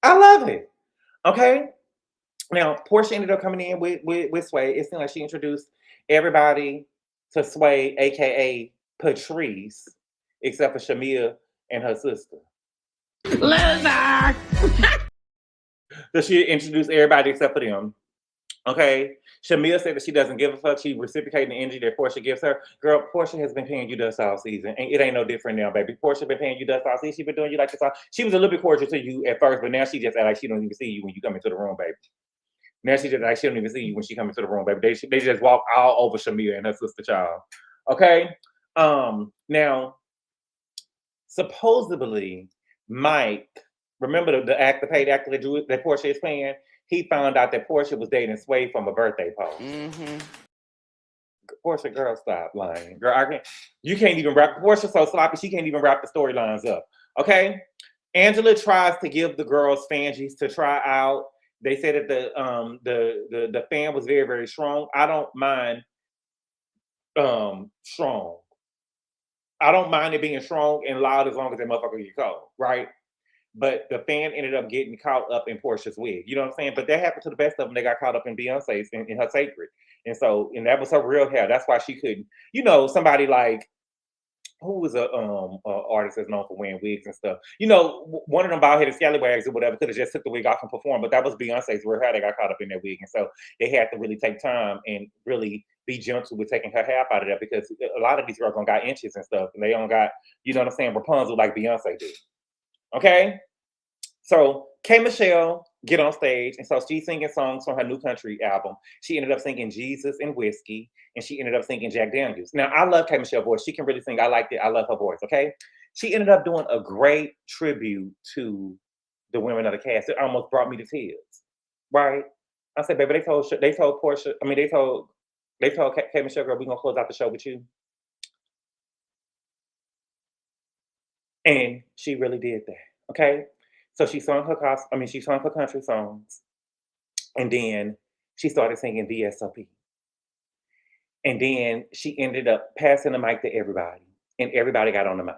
I love it. Okay. Now, Porsha ended up coming in with Sway. It seemed like she introduced everybody to Sway, aka Patrice, except for Shamea and her sister. Loser. So she introduced everybody except for them. Okay. Shamea said that she doesn't give a fuck. She reciprocating the energy that Porsha gives her. Girl, Porsha has been paying you dust all season. And it ain't no different now, baby. Porsha been paying you dust all season. She been doing you like this all. She was a little bit cordial to you at first, but now she just act like she don't even see you when you come into the room, baby. Now she just like she don't even see you when she come into the room, baby. They just walk all over Shamea and her sister child. Okay. Now, supposedly, Mike, remember the paid actor that Porsha is playing? He found out that Porsha was dating Sway from a birthday post. Mm-hmm. Porsha, girl, stop lying. Girl, you can't even wrap, Porsha's so sloppy, she can't even wrap the storylines up. Okay? Angela tries to give the girls phages to try out. They said that the fan was very, very strong. I don't mind strong. I don't mind it being strong and loud as long as that motherfucker get cold, right? But the fan ended up getting caught up in Porsha's wig. You know what I'm saying? But that happened to the best of them. They got caught up in Beyonce's, in her sacred. And that was her real hair. That's why she couldn't, somebody like, who was a artist that's known for wearing wigs and stuff. One of them bald-headed scallywags or whatever could have just took the wig off and performed, but that was Beyonce's real hair. They got caught up in that wig. And so they had to really take time and really be gentle with taking her hair out of there, because a lot of these girls don't got inches and stuff. And they don't got, Rapunzel like Beyonce did. Okay? So K. Michelle get on stage, and so she's singing songs from her new country album. She ended up singing Jesus and Whiskey, and she ended up singing Jack Daniels. Now, I love K. Michelle's voice. She can really sing. I liked it. I love her voice, okay? She ended up doing a great tribute to the women of the cast. It almost brought me to tears, right? I said, baby, they told Porsha, they told K. Michelle, girl, we're going to close out the show with you. And she really did that, okay? So she sung her country songs, and then she started singing VSOP. And then she ended up passing the mic to everybody, and everybody got on the mic.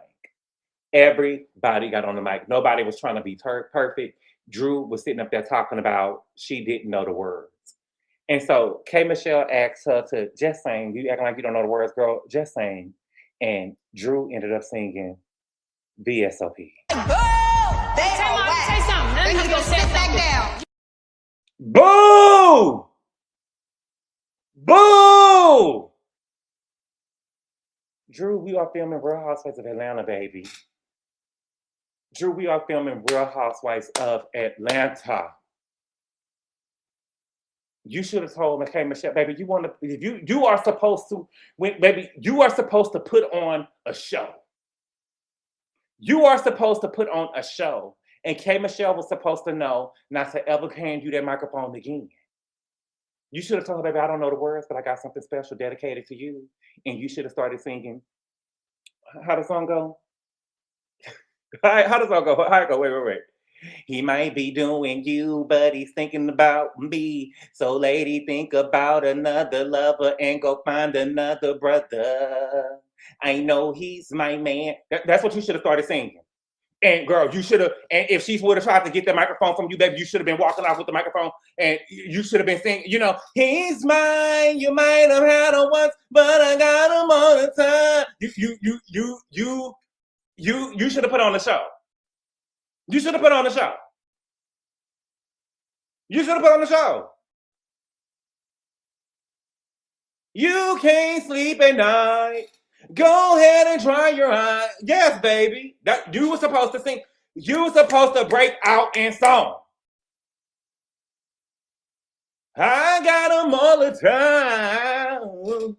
Everybody got on the mic. Nobody was trying to be perfect. Drew was sitting up there talking about she didn't know the words. And so K. Michelle asked her to just sing. You acting like you don't know the words, girl, just sing. And Drew ended up singing VSOP. Say something. None of you gonna sit back down. Boo! Boo! Drew, we are filming Real Housewives of Atlanta, baby. Drew, we are filming Real Housewives of Atlanta. You should have told McKay Michelle, baby, you are supposed to, baby, you are supposed to put on a show. You are supposed to put on a show. And K. Michelle was supposed to know not to ever hand you that microphone again. You should have told her, baby, I don't know the words, but I got something special dedicated to you. And you should have started singing. How does the song go? How does the song go? How it go? Wait. He might be doing you, but he's thinking about me. So lady, think about another lover and go find another brother. I know he's my man. That's what you should have started singing. And girl, you should have, and if she would have tried to get the microphone from you, baby, you should have been walking off with the microphone and you should have been singing, he's mine, you might have had him once, but I got him all the time. You should have put on the show. You should have put on the show. You should have put on the show. You can't sleep at night. Go ahead and dry your eyes. Yes, baby. That you were supposed to sing. You were supposed to break out in song. I got them all the time.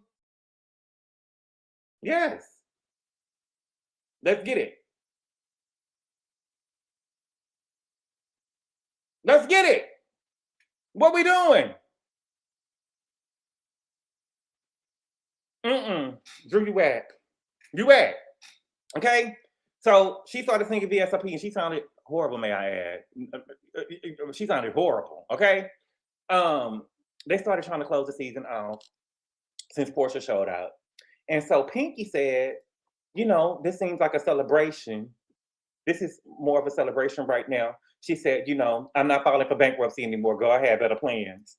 Yes. Let's get it. Let's get it. What we doing? Drew, you whack. You whack. Okay? So she started singing VSOP and she sounded horrible, may I add. She sounded horrible, okay? They started trying to close the season off since Porsha showed up. And so Pinky said, this seems like a celebration. This is more of a celebration right now. She said, I'm not filing for bankruptcy anymore. Go ahead, better plans.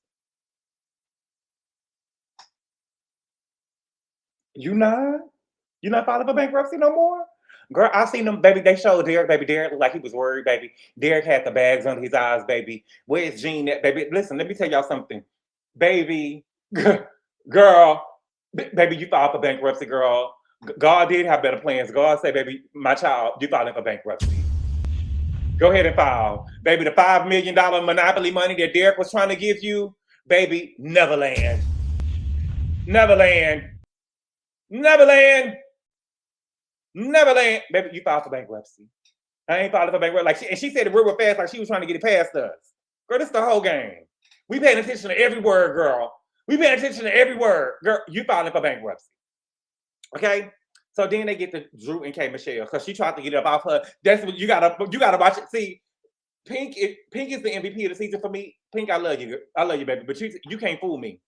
You not filing for bankruptcy no more? Girl, I seen them, baby. They showed Derek, baby. Derek looked like he was worried, baby. Derek had the bags under his eyes, baby. Where's Jean at, baby? Listen, let me tell y'all something. Baby, girl, baby, you filed for bankruptcy, girl. God did have better plans. God said, baby, my child, you filing for bankruptcy. Go ahead and file. Baby, the $5 million monopoly money that Derek was trying to give you, baby, Neverland. Neverland. Neverland. Neverland. Baby, you filed for bankruptcy. I ain't filing for bankruptcy. And she said it real fast like she was trying to get it past us. Girl, this is the whole game. We paying attention to every word, girl. We paying attention to every word. Girl, you filing for bankruptcy. Okay? So then they get to Drew and K. Michelle because she tried to get it up off her. That's what you gotta watch it. See, Pink is the MVP of the season for me. Pink, I love you. I love you, baby. But you can't fool me.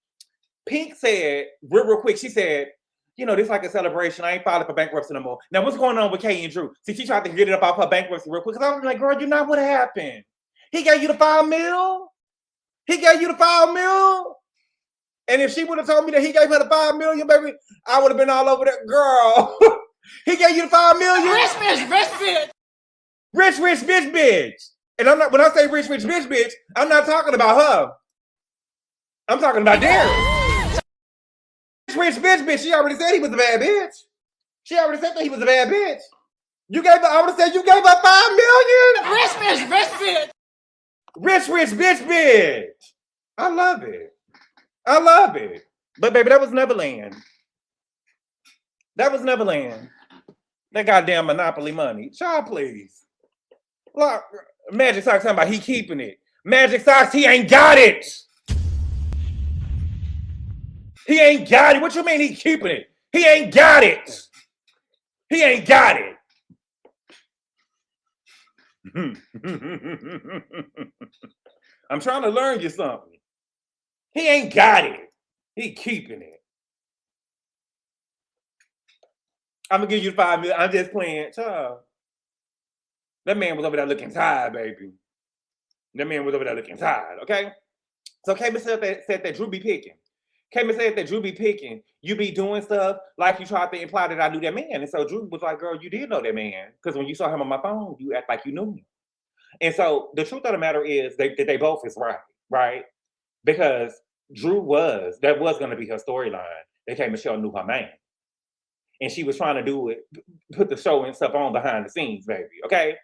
Pink said, real quick, she said, this like a celebration. I ain't filing for bankruptcy no more. Now, what's going on with Kay and Drew? See, she tried to get it up off her bankruptcy real quick. Because I was like, girl, you know what happened? He gave you the $5 million. He gave you the $5 million. And if she would have told me that he gave her the $5 million, baby, I would have been all over that. Girl, he gave you the $5 million. Rich bitch. Rich bitch. And I'm not, when I say rich bitch, I'm not talking about her. I'm talking about Derek. Rich bitch. She already said he was a bad bitch. She already said that he was a bad bitch. I would have said you gave her $5 million. Rich bitch. I love it. But baby, that was Neverland. That goddamn monopoly money. Child, please. Look, Magic Socks talking about he keeping it. Magic Socks, he ain't got it. He ain't got it. What you mean he keeping it? He ain't got it. I'm trying to learn you something. He ain't got it. He keeping it. I'm gonna give you $5 million. I'm just playing. Child. That man was over there looking tired, baby. Okay? So K said that Drew be picking. came and said that Drew be picking. You be doing stuff like you tried to imply that I knew that man. And so Drew was like, girl, you did know that man. Because when you saw him on my phone, you act like you knew him. And so the truth of the matter is that they both is right? Because that was going to be her storyline. That K. Michelle knew her man. And she was trying to do it, put the show and stuff on behind the scenes, baby, okay?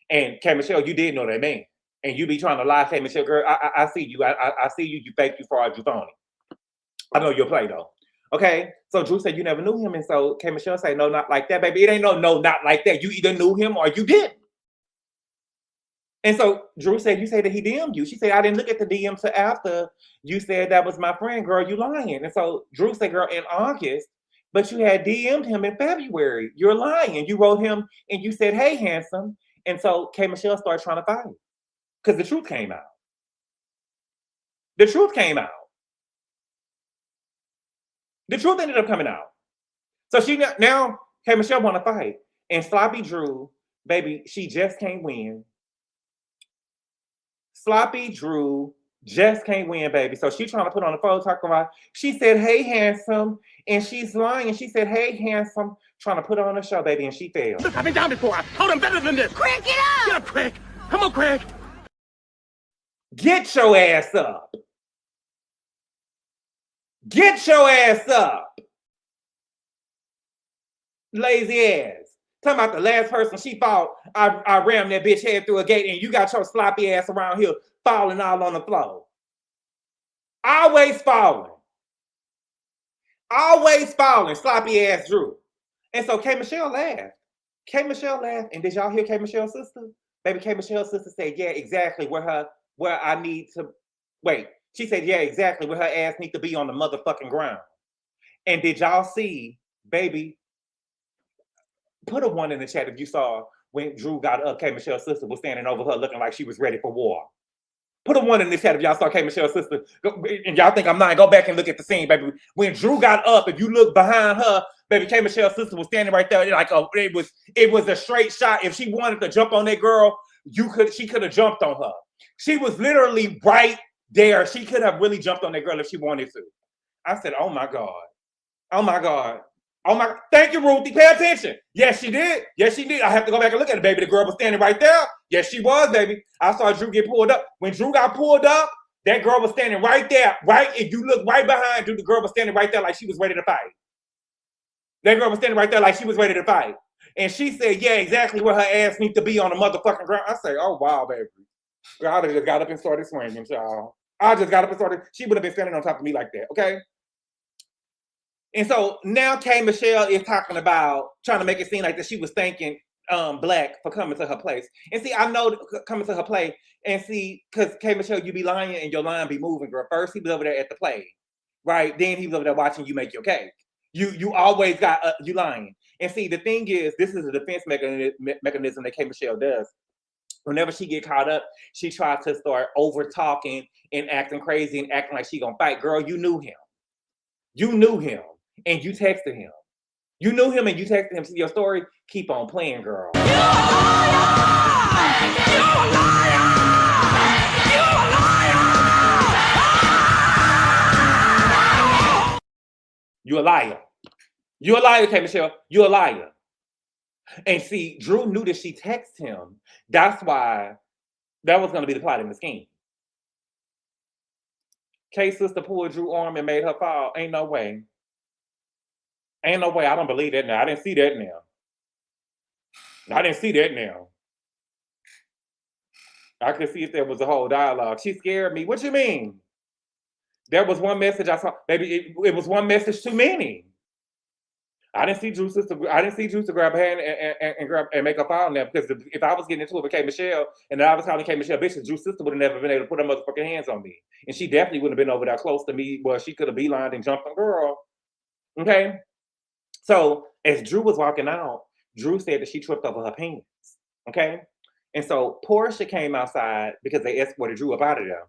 And K. Michelle, you did know that man. And you be trying to lie, K. Michelle, girl, I see you. I see you. You fake, you fraud, you phony. I know you'll play, though. Okay? So Drew said you never knew him. And so K. Michelle said, no, not like that, baby. It ain't no, not like that. You either knew him or you didn't. And so Drew said, you say that he DM'd you. She said, I didn't look at the DM till after you said that was my friend, girl, you lying. And so Drew said, girl, in August, but you had DM'd him in February. You're lying. And you wrote him and you said, hey, handsome. And so K. Michelle started trying to fight because the truth came out. The truth came out. The truth ended up coming out. So now K. Michelle want to fight. And Sloppy Drew, baby, she just can't win. Sloppy Drew just can't win, baby. So she trying to put on the photo talk about. She said, hey, handsome. And she's lying. And she said, hey, handsome. Trying to put her on the show, baby. And she failed. Look, I've been down before. I told him better than this. Craig, get up! Get up, Craig. Come on, Craig. Get your ass up. Get your ass up. Lazy ass. Talking about the last person she fought, I rammed that bitch head through a gate and you got your sloppy ass around here falling all on the floor. Always falling. Always falling, sloppy ass Drew. And so K. Michelle laughed. K. Michelle laughed. And did y'all hear K. Michelle's sister? Baby, K. Michelle's sister said, yeah, exactly where I need to, wait. She said, yeah, exactly where her ass need to be on the motherfucking ground. And did y'all see, baby, put a 1 in the chat if you saw when Drew got up, K. Michelle's sister was standing over her looking like she was ready for war. Put a 1 in the chat if y'all saw K. Michelle's sister. And y'all think I'm lying, go back and look at the scene, baby. When Drew got up, if you look behind her, baby, K. Michelle's sister was standing right there. Like it was a straight shot. If she wanted to jump on that girl, she could have jumped on her. She was literally right there. She could have really jumped on that girl if she wanted to. I said, oh my God. Oh my God. Oh my, thank you, Ruthie. Pay attention. Yes, she did. Yes, she did. I have to go back and look at it, baby. The girl was standing right there. Yes, she was, baby. I saw Drew get pulled up. When Drew got pulled up, that girl was standing right there. Right, if you look right behind Drew, the girl was standing right there like she was ready to fight. That girl was standing right there like she was ready to fight. And she said, yeah, exactly where her ass needs to be on the motherfucking ground. I say, oh, wow, baby. Girl, I just got up and started swinging, y'all. I just got up and started. She would have been standing on top of me like that, okay? And so now K. Michelle is talking about trying to make it seem like that she was thanking Black for coming to her place. And see, I know coming to her play and see, because K. Michelle, you be lying and your line be moving, girl. First, he was over there at the play, right? Then he was over there watching you make your cake. You always got, you lying. And see, the thing is, this is a defense mechanism that K. Michelle does. Whenever she get caught up, she tries to start over talking and acting crazy and acting like she gonna fight. Girl, you knew him. You knew him. And you texted him. You knew him and you texted him. See your story? Keep on playing, girl. You a liar! You a liar! You a liar! You a liar. You a liar, K. Michelle. You a liar. And see, Drew knew that she texted him. That's why that was going to be the plot in the scheme. K's sister pulled Drew's arm and made her fall. Ain't no way. Ain't no way. I don't believe that now. I didn't see that now. I didn't see that now. I could see if there was a whole dialogue. She scared me. What you mean? There was one message I saw. Baby, it was one message too many. I didn't see Drew's sister. I didn't see Drew to grab her hand and grab and make a file on there, because if I was getting into it with K. Michelle and I was calling K. Michelle bitches, Drew's sister would have never been able to put her motherfucking hands on me, and she definitely wouldn't have been over there close to me. Well, she could have beelined and jumped on girl. Okay. So as Drew was walking out, Drew said that she tripped over her pants. Okay. And so Porsha came outside because they escorted Drew up out of there.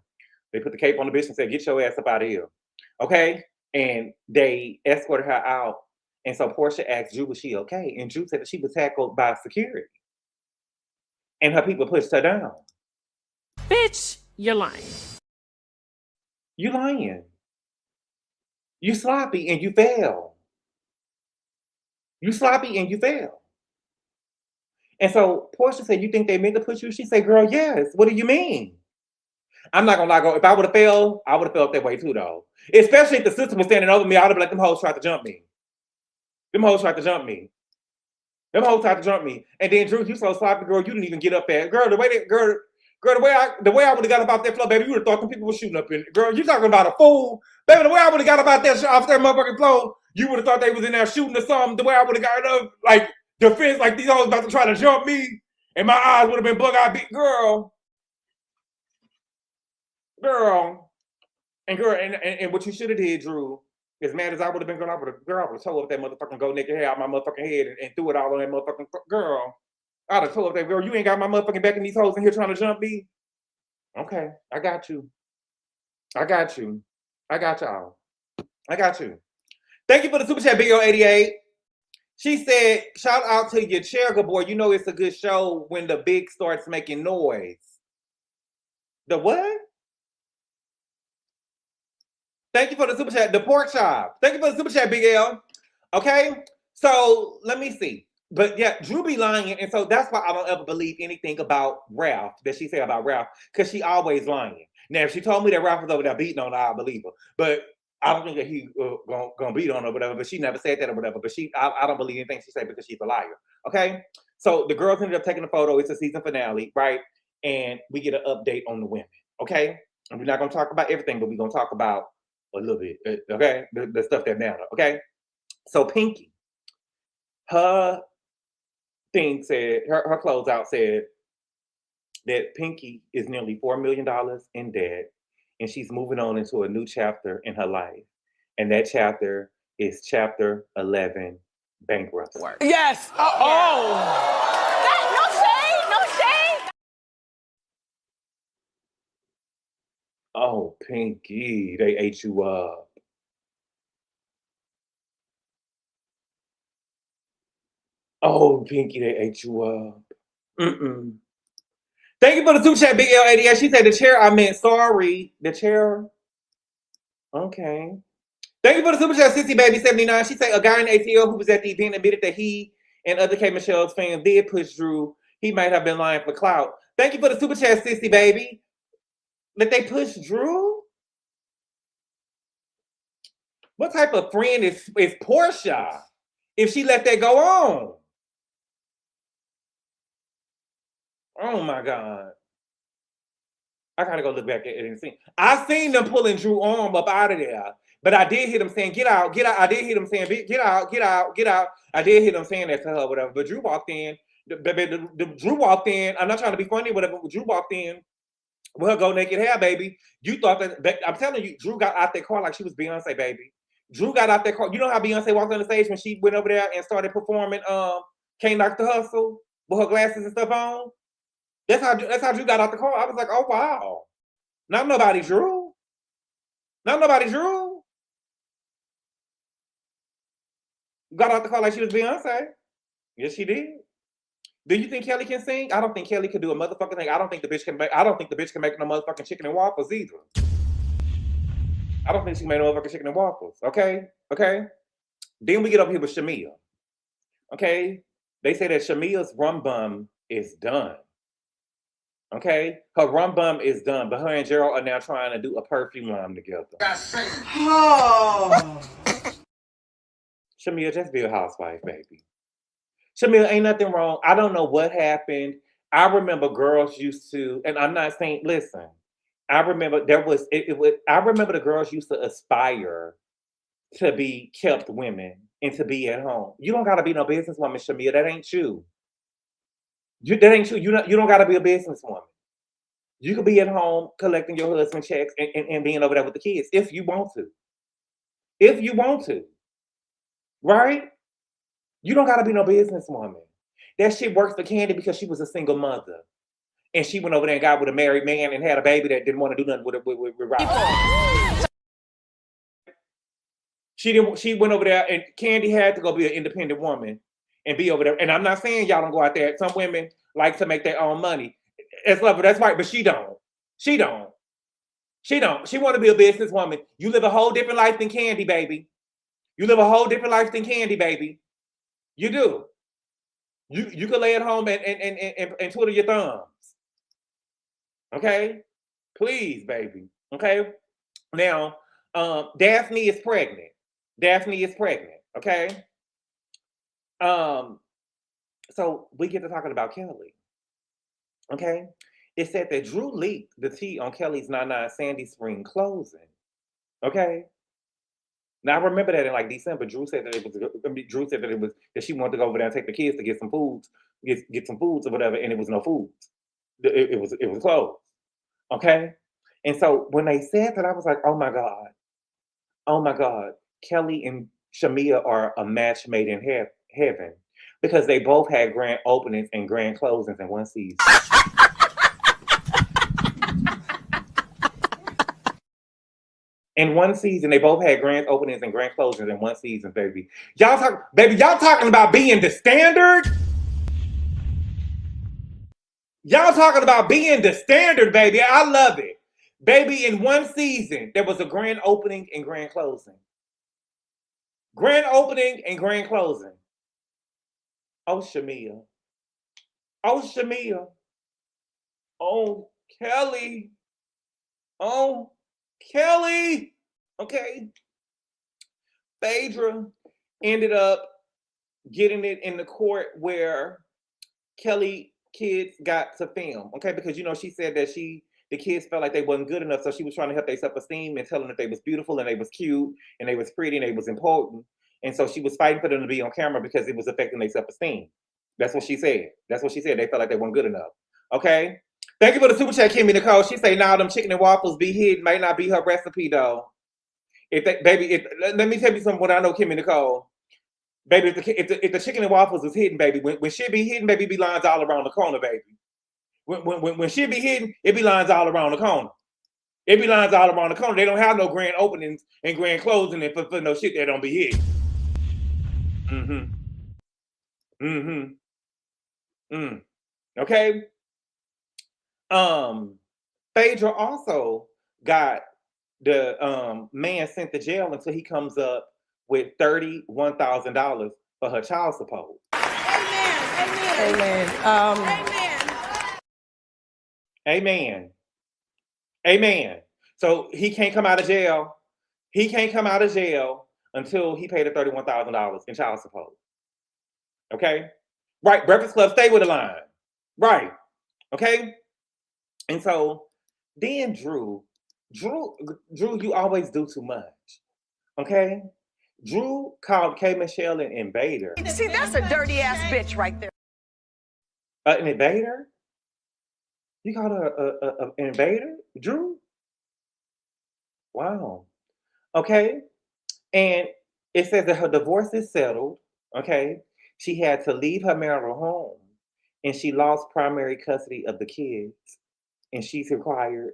They put the cape on the bitch and said, get your ass up out of here. Okay. And they escorted her out. And so Porsha asked Drew, was she okay? And Drew said that she was tackled by security. And her people pushed her down. Bitch, you're lying. You lying. You sloppy and you fail. You sloppy and you fail. And so Porsha said, you think they meant to put you? She said, girl, yes. What do you mean? I'm not gonna lie, girl. If I would have failed, I would have felt that way too, though. Especially if the sister was standing over me, I would have let them hoes try to jump me. Them hoes tried to jump me. Them hoes tried to jump me. And then Drew, you so sloppy, girl, you didn't even get up there. Girl, the way I would have got about that floor, baby, you would have thought them people were shooting up in it. Girl, you talking about a fool. Baby, the way I would have got about that off that motherfucking floor, you would have thought they was in there shooting or something. The way I would have got up, like defense, like these hoes about to try to jump me, and my eyes would have been bug-eyed big. Girl. And what you should have did, Drew, as mad as I would have been, girl, I would have tore up that motherfucking go naked hair out my motherfucking head and threw it all on that motherfucking girl. I'd have told that girl, you ain't got my motherfucking back in these hoes in here trying to jump me. Okay, I got you. I got y'all. I got you. Thank you for the super chat, Big O88. She said, shout out to your chair, good boy. You know it's a good show when the big starts making noise. The what? Thank you for the super chat. The pork chop. Thank you for the super chat, Big L. Okay, so let me see. But yeah, Drew be lying, and so that's why I don't ever believe anything about Ralph that she said about Ralph, because she always lying. Now, if she told me that Ralph was over there beating on her, I'll believe her. But I don't think that he gonna beat on her or whatever. But she never said that or whatever. But I don't believe anything she said because she's a liar. Okay, so the girls ended up taking a photo. It's a season finale, right? And we get an update on the women. Okay, and we're not gonna talk about everything, but we're gonna talk about a little bit. Okay, the stuff that matter. Okay, so Pinky, her thing said, her closeout said that Pinky is nearly $4 million in debt, and she's moving on into a new chapter in her life. And that chapter is chapter 11, bankruptcy. Yes. No shade, no shade. Oh, Pinky, they ate you up. Oh, Pinky, they ate you up. Thank you for the super chat, Big L88. She said the chair, I meant sorry. The chair. Okay. Thank you for the super chat, Sissy Baby 79. She said a guy in ATL who was at the event admitted that he and other K Michelle's fans did push Drew. He might have been lying for clout. Thank you for the super chat, Sissy Baby. That they push Drew? What type of friend is Porsha if she let that go on? Oh my God. I gotta go look back at it and see. I seen them pulling Drew arm up out of there, but I did hear them saying, get out, get out. I did hear them saying, get out, get out, get out. I did hear them saying that to her, whatever. But Drew walked in, Drew walked in. I'm not trying to be funny, whatever. But Drew walked in with her go naked hair, baby. You thought that, I'm telling you, Drew got out that car like she was Beyonce, baby. Drew got out that car. You know how Beyonce walked on the stage when she went over there and started performing Can't Knock the Hustle with her glasses and stuff on? That's how Drew got out the car. I was like, oh wow. Not nobody Drew. Not nobody Drew. Got out the car like she was Beyonce. Yes, she did. Do you think Kelly can sing? I don't think Kelly can do a motherfucking thing. I don't think the bitch can make no motherfucking chicken and waffles either. I don't think she can make no motherfucking chicken and waffles. Okay? Okay? Then we get up here with Shamea. Okay? They say that Shamea's rum bum is done. Okay, her rum bum is done, but her and Gerald are now trying to do a perfume line together. Oh. Shamea, just be a housewife, baby. Shamea, ain't nothing wrong. I don't know what happened. I remember girls used to, and I'm not saying, listen, I remember I remember the girls used to aspire to be kept women and to be at home. You don't gotta be no businesswoman, Shamea. That ain't you. That ain't you. You don't got to be a businesswoman. You could be at home collecting your husband checks and being over there with the kids if you want to. If you want to. Right? You don't got to be no businesswoman. That shit works for Candy because she was a single mother. And she went over there and got with a married man and had a baby that didn't want to do nothing with Ralph. She went over there and Candy had to go be an independent woman and be over there. And I'm not saying y'all don't go out there. Some women like to make their own money. That's right, but she don't. She don't. She don't. She want to be a businesswoman. You live a whole different life than Candy, baby. You live a whole different life than Candy, baby. You do. You can lay at home and twiddle your thumbs. Okay? Please, baby. Okay? Now, Daphne is pregnant. Daphne is pregnant. Okay? So we get to talking about Kelly. Okay? It said that Drew leaked the tea on Kelly's 99 Sandy Spring closing. Okay? Now I remember that in like December, Drew said that that she wanted to go over there and take the kids to get some foods, get some foods or whatever, and it was no foods. It was closed. Okay? And so when they said that, I was like, oh my God, Kelly and Shamea are a match made in heaven because they both had grand openings and grand closings in one season. In one season, they both had grand openings and grand closings in one season, baby. Y'all talking about being the standard? Y'all talking about being the standard, baby. I love it. Baby, in one season, there was a grand opening and grand closing. Grand opening and grand closing. Oh, Shamea. Oh, Shamea. Oh, Kelly. Oh, Kelly. Okay. Phaedra ended up getting it in the court where Kelly kids got to film. Okay, because she said that the kids felt like they wasn't good enough, so she was trying to help their self-esteem and tell them that they was beautiful and they was cute and they was pretty and they was important. And so she was fighting for them to be on camera because it was affecting their self-esteem. That's what she said. That's what she said. They felt like they weren't good enough. Okay? Thank you for the super chat, Kimmy Nicole. She say, now them chicken and waffles be hidden. Might not be her recipe, though. Let me tell you something what I know, Kimmy Nicole. Baby, if the chicken and waffles is hidden, baby, when she be hidden, baby, be lines all around the corner, baby. When she be hidden, it be lines all around the corner. It be lines all around the corner. They don't have no grand openings and grand closing and for no shit that don't be hidden. Okay. Phaedra also got the man sent to jail until he comes up with $31,000 for her child support. Amen. So he can't come out of jail. He can't come out of jail until he paid the $31,000 in child support. Okay? Right. Breakfast Club, stay with the line. Right. Okay? And so then Drew, you always do too much. Okay? Drew called K. Michelle an invader. See, that's a dirty ass bitch right there. An invader? You called her an invader, Drew? Wow. Okay. And it says that her divorce is settled. Okay. She had to leave her marital home and she lost primary custody of the kids and she's required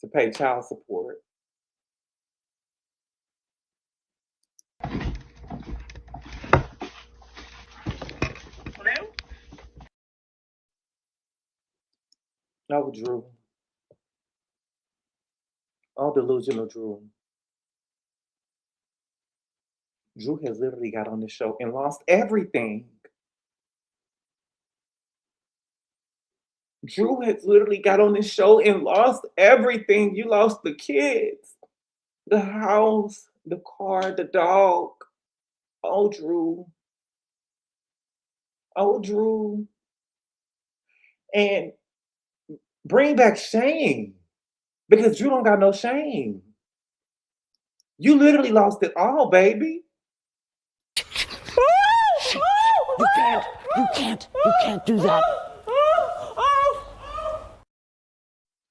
to pay child support. Hello? Oh, Drew. Oh, delusional Drew. Drew has literally got on this show and lost everything. Drew has literally got on this show and lost everything. You lost the kids, the house, the car, the dog. Oh, Drew. Oh, Drew. And bring back shame because Drew don't got no shame. You literally lost it all, baby. You can't do that.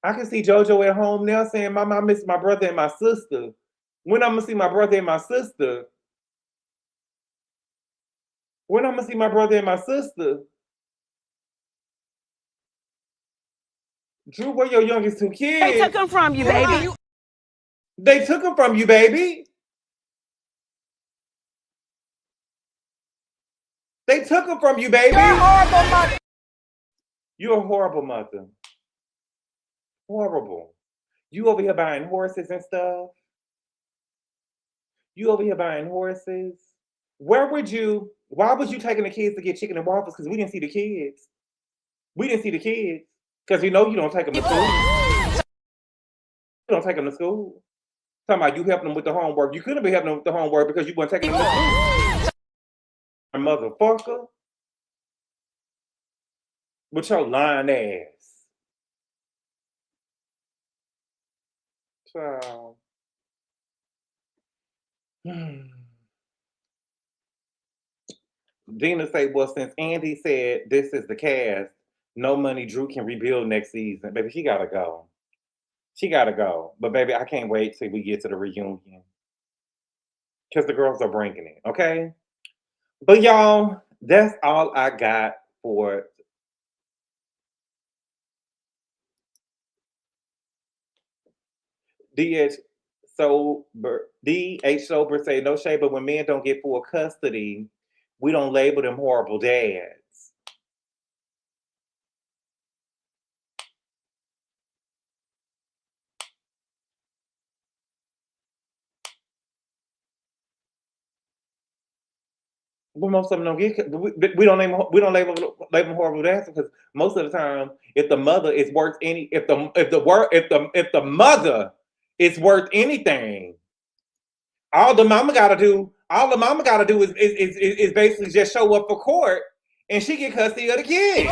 I can see JoJo at home now saying, Mama, I miss my brother and my sister. When I'm gonna see my brother and my sister? When I'm gonna see my brother and my sister? Drew, where your youngest two kids? They took them from you, baby. They took them from you, baby. They took them from you, baby. You're a horrible mother. You're a horrible mother. Horrible. You over here buying horses and stuff. You over here buying horses. Why was you taking the kids to get chicken and waffles? Because we didn't see the kids. We didn't see the kids. Because you know you don't take them to school. You don't take them to school. Talking about you helping them with the homework. You couldn't be helping them with the homework because you weren't taking them to school. Motherfucker. With your lying ass. So. Dina say, well, since Andy said this is the cast, no money Drew can rebuild next season. Baby, she gotta go. She gotta go. But baby, I can't wait till we get to the reunion. Because the girls are bringing it, okay? But y'all, that's all I got for DH Sober. DH Sober say, no shade, but when men don't get full custody, we don't label them horrible dads. Well, most of them don't get. We don't label them horrible dads because most of the time, if the mother is worth any, if the mother is worth anything, all the mama gotta do is basically just show up for court and she get custody of the kid.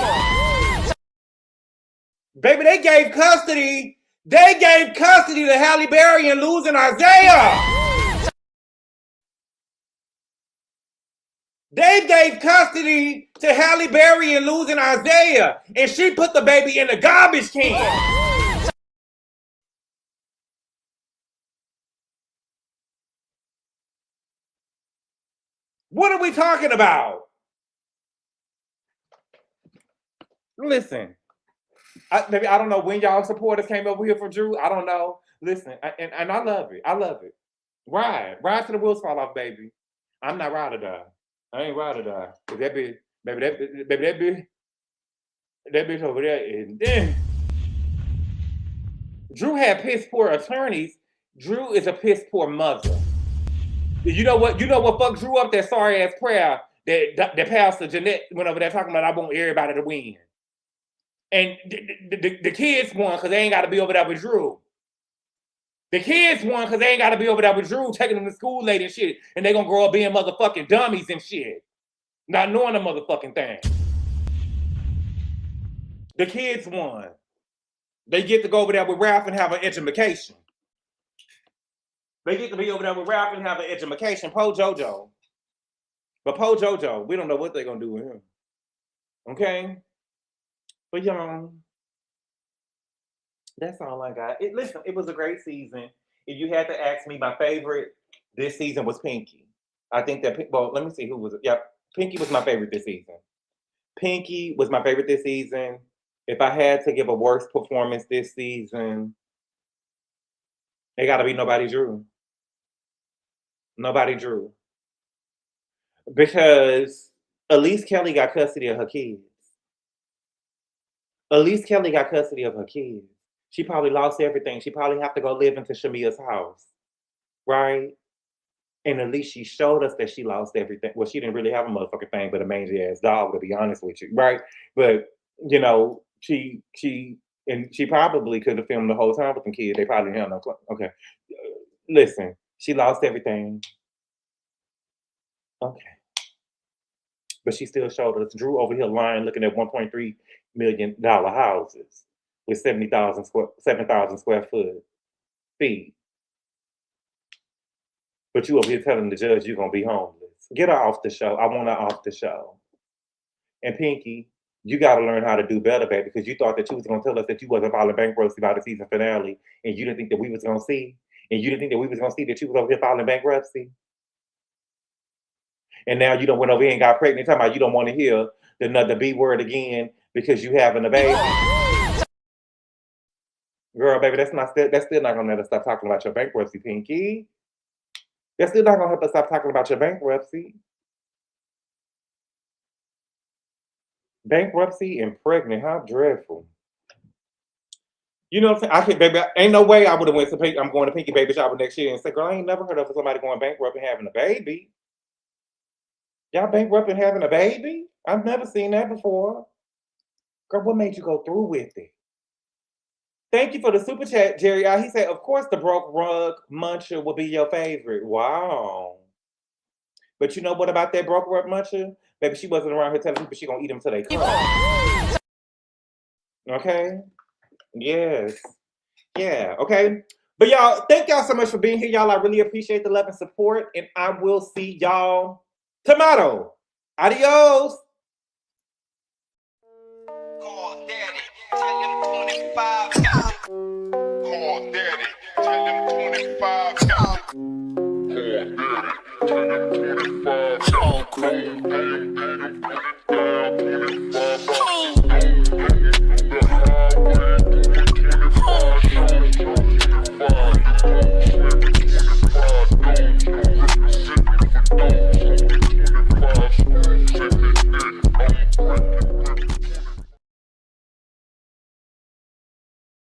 Baby, they gave custody to Halle Berry and losing Isaiah. They gave custody to Halle Berry and losing Isaiah, and she put the baby in the garbage can. What are we talking about? Listen, baby, I don't know when y'all supporters came over here for Drew. I don't know. Listen, and I love it. I love it. Ride to the wheels fall off, baby. I'm not ride or die. I ain't ride or die. Cause that bitch over there is then. Drew had piss poor attorneys. Drew is a piss poor mother. You know what? Fuck Drew up that sorry ass prayer that Pastor Jeanette went over there talking about. I want everybody to win, and the kids won because they ain't got to be over there with Drew. The kids won because they ain't got to be over there with Drew taking them to school late and shit, and they gonna grow up being motherfucking dummies and shit, not knowing the motherfucking thing. The kids won. They get to go over there with Ralph and have an education. They get to be over there with Ralph and have an education. Po JoJo. But Po JoJo, we don't know what they're going to do with him. Okay? But y'all, that's all I got. Listen, it was a great season. If you had to ask me, my favorite this season was Pinky. I think that, well, let me see who was it. Yeah, Pinky was my favorite this season. Pinky was my favorite this season. If I had to give a worst performance this season, it got to be Nobody Drew. Nobody Drew. Because Elise Kelly got custody of her kids. Elise Kelly got custody of her kids. She probably lost everything. She probably have to go live into Shamea's house. Right? And at least she showed us that she lost everything. Well, she didn't really have a motherfucking thing but a mangy ass dog, to be honest with you. Right? But, you know, she probably could have filmed the whole time with them kids. They probably didn't have no. Okay. Listen, she lost everything. Okay. But she still showed us Drew over here lying, looking at $1.3 million houses with 7,000 square feet. But you over here telling the judge you're gonna be homeless. Get her off the show. I want her off the show. And Pinky, you got to learn how to do better, baby, because you thought that you was going to tell us that you wasn't filing bankruptcy by the season finale, and you didn't think that we was going to see, and you didn't think that we was going to see that you was over here filing bankruptcy. And now you don't went over here and got pregnant, talking about you don't want to hear the B word again because you having a baby. Girl, baby, that's still not going to let us stop talking about your bankruptcy, Pinky. That's still not going to help us stop talking about your bankruptcy. Bankruptcy and pregnant, how dreadful. You know what I'm saying? I can't, baby. Ain't no way I would have went to I'm going to Pinky Baby Shower next year and said, girl, I ain't never heard of somebody going bankrupt and having a baby. Y'all bankrupt and having a baby? I've never seen that before. Girl, what made you go through with it? Thank you for the super chat, Jerry. He said, of course, the broke rug muncher will be your favorite. Wow. But you know what about that broke rug muncher? Baby, she wasn't around here telling people she gonna eat them till they come. Okay? Yes. Yeah, okay? But y'all, thank y'all so much for being here, y'all. I really appreciate the love and support, and I will see y'all tomorrow. Adios. Call daddy, tell him 25 got it. Call daddy, tell him 25 got it. Call daddy, tell him 25 got it.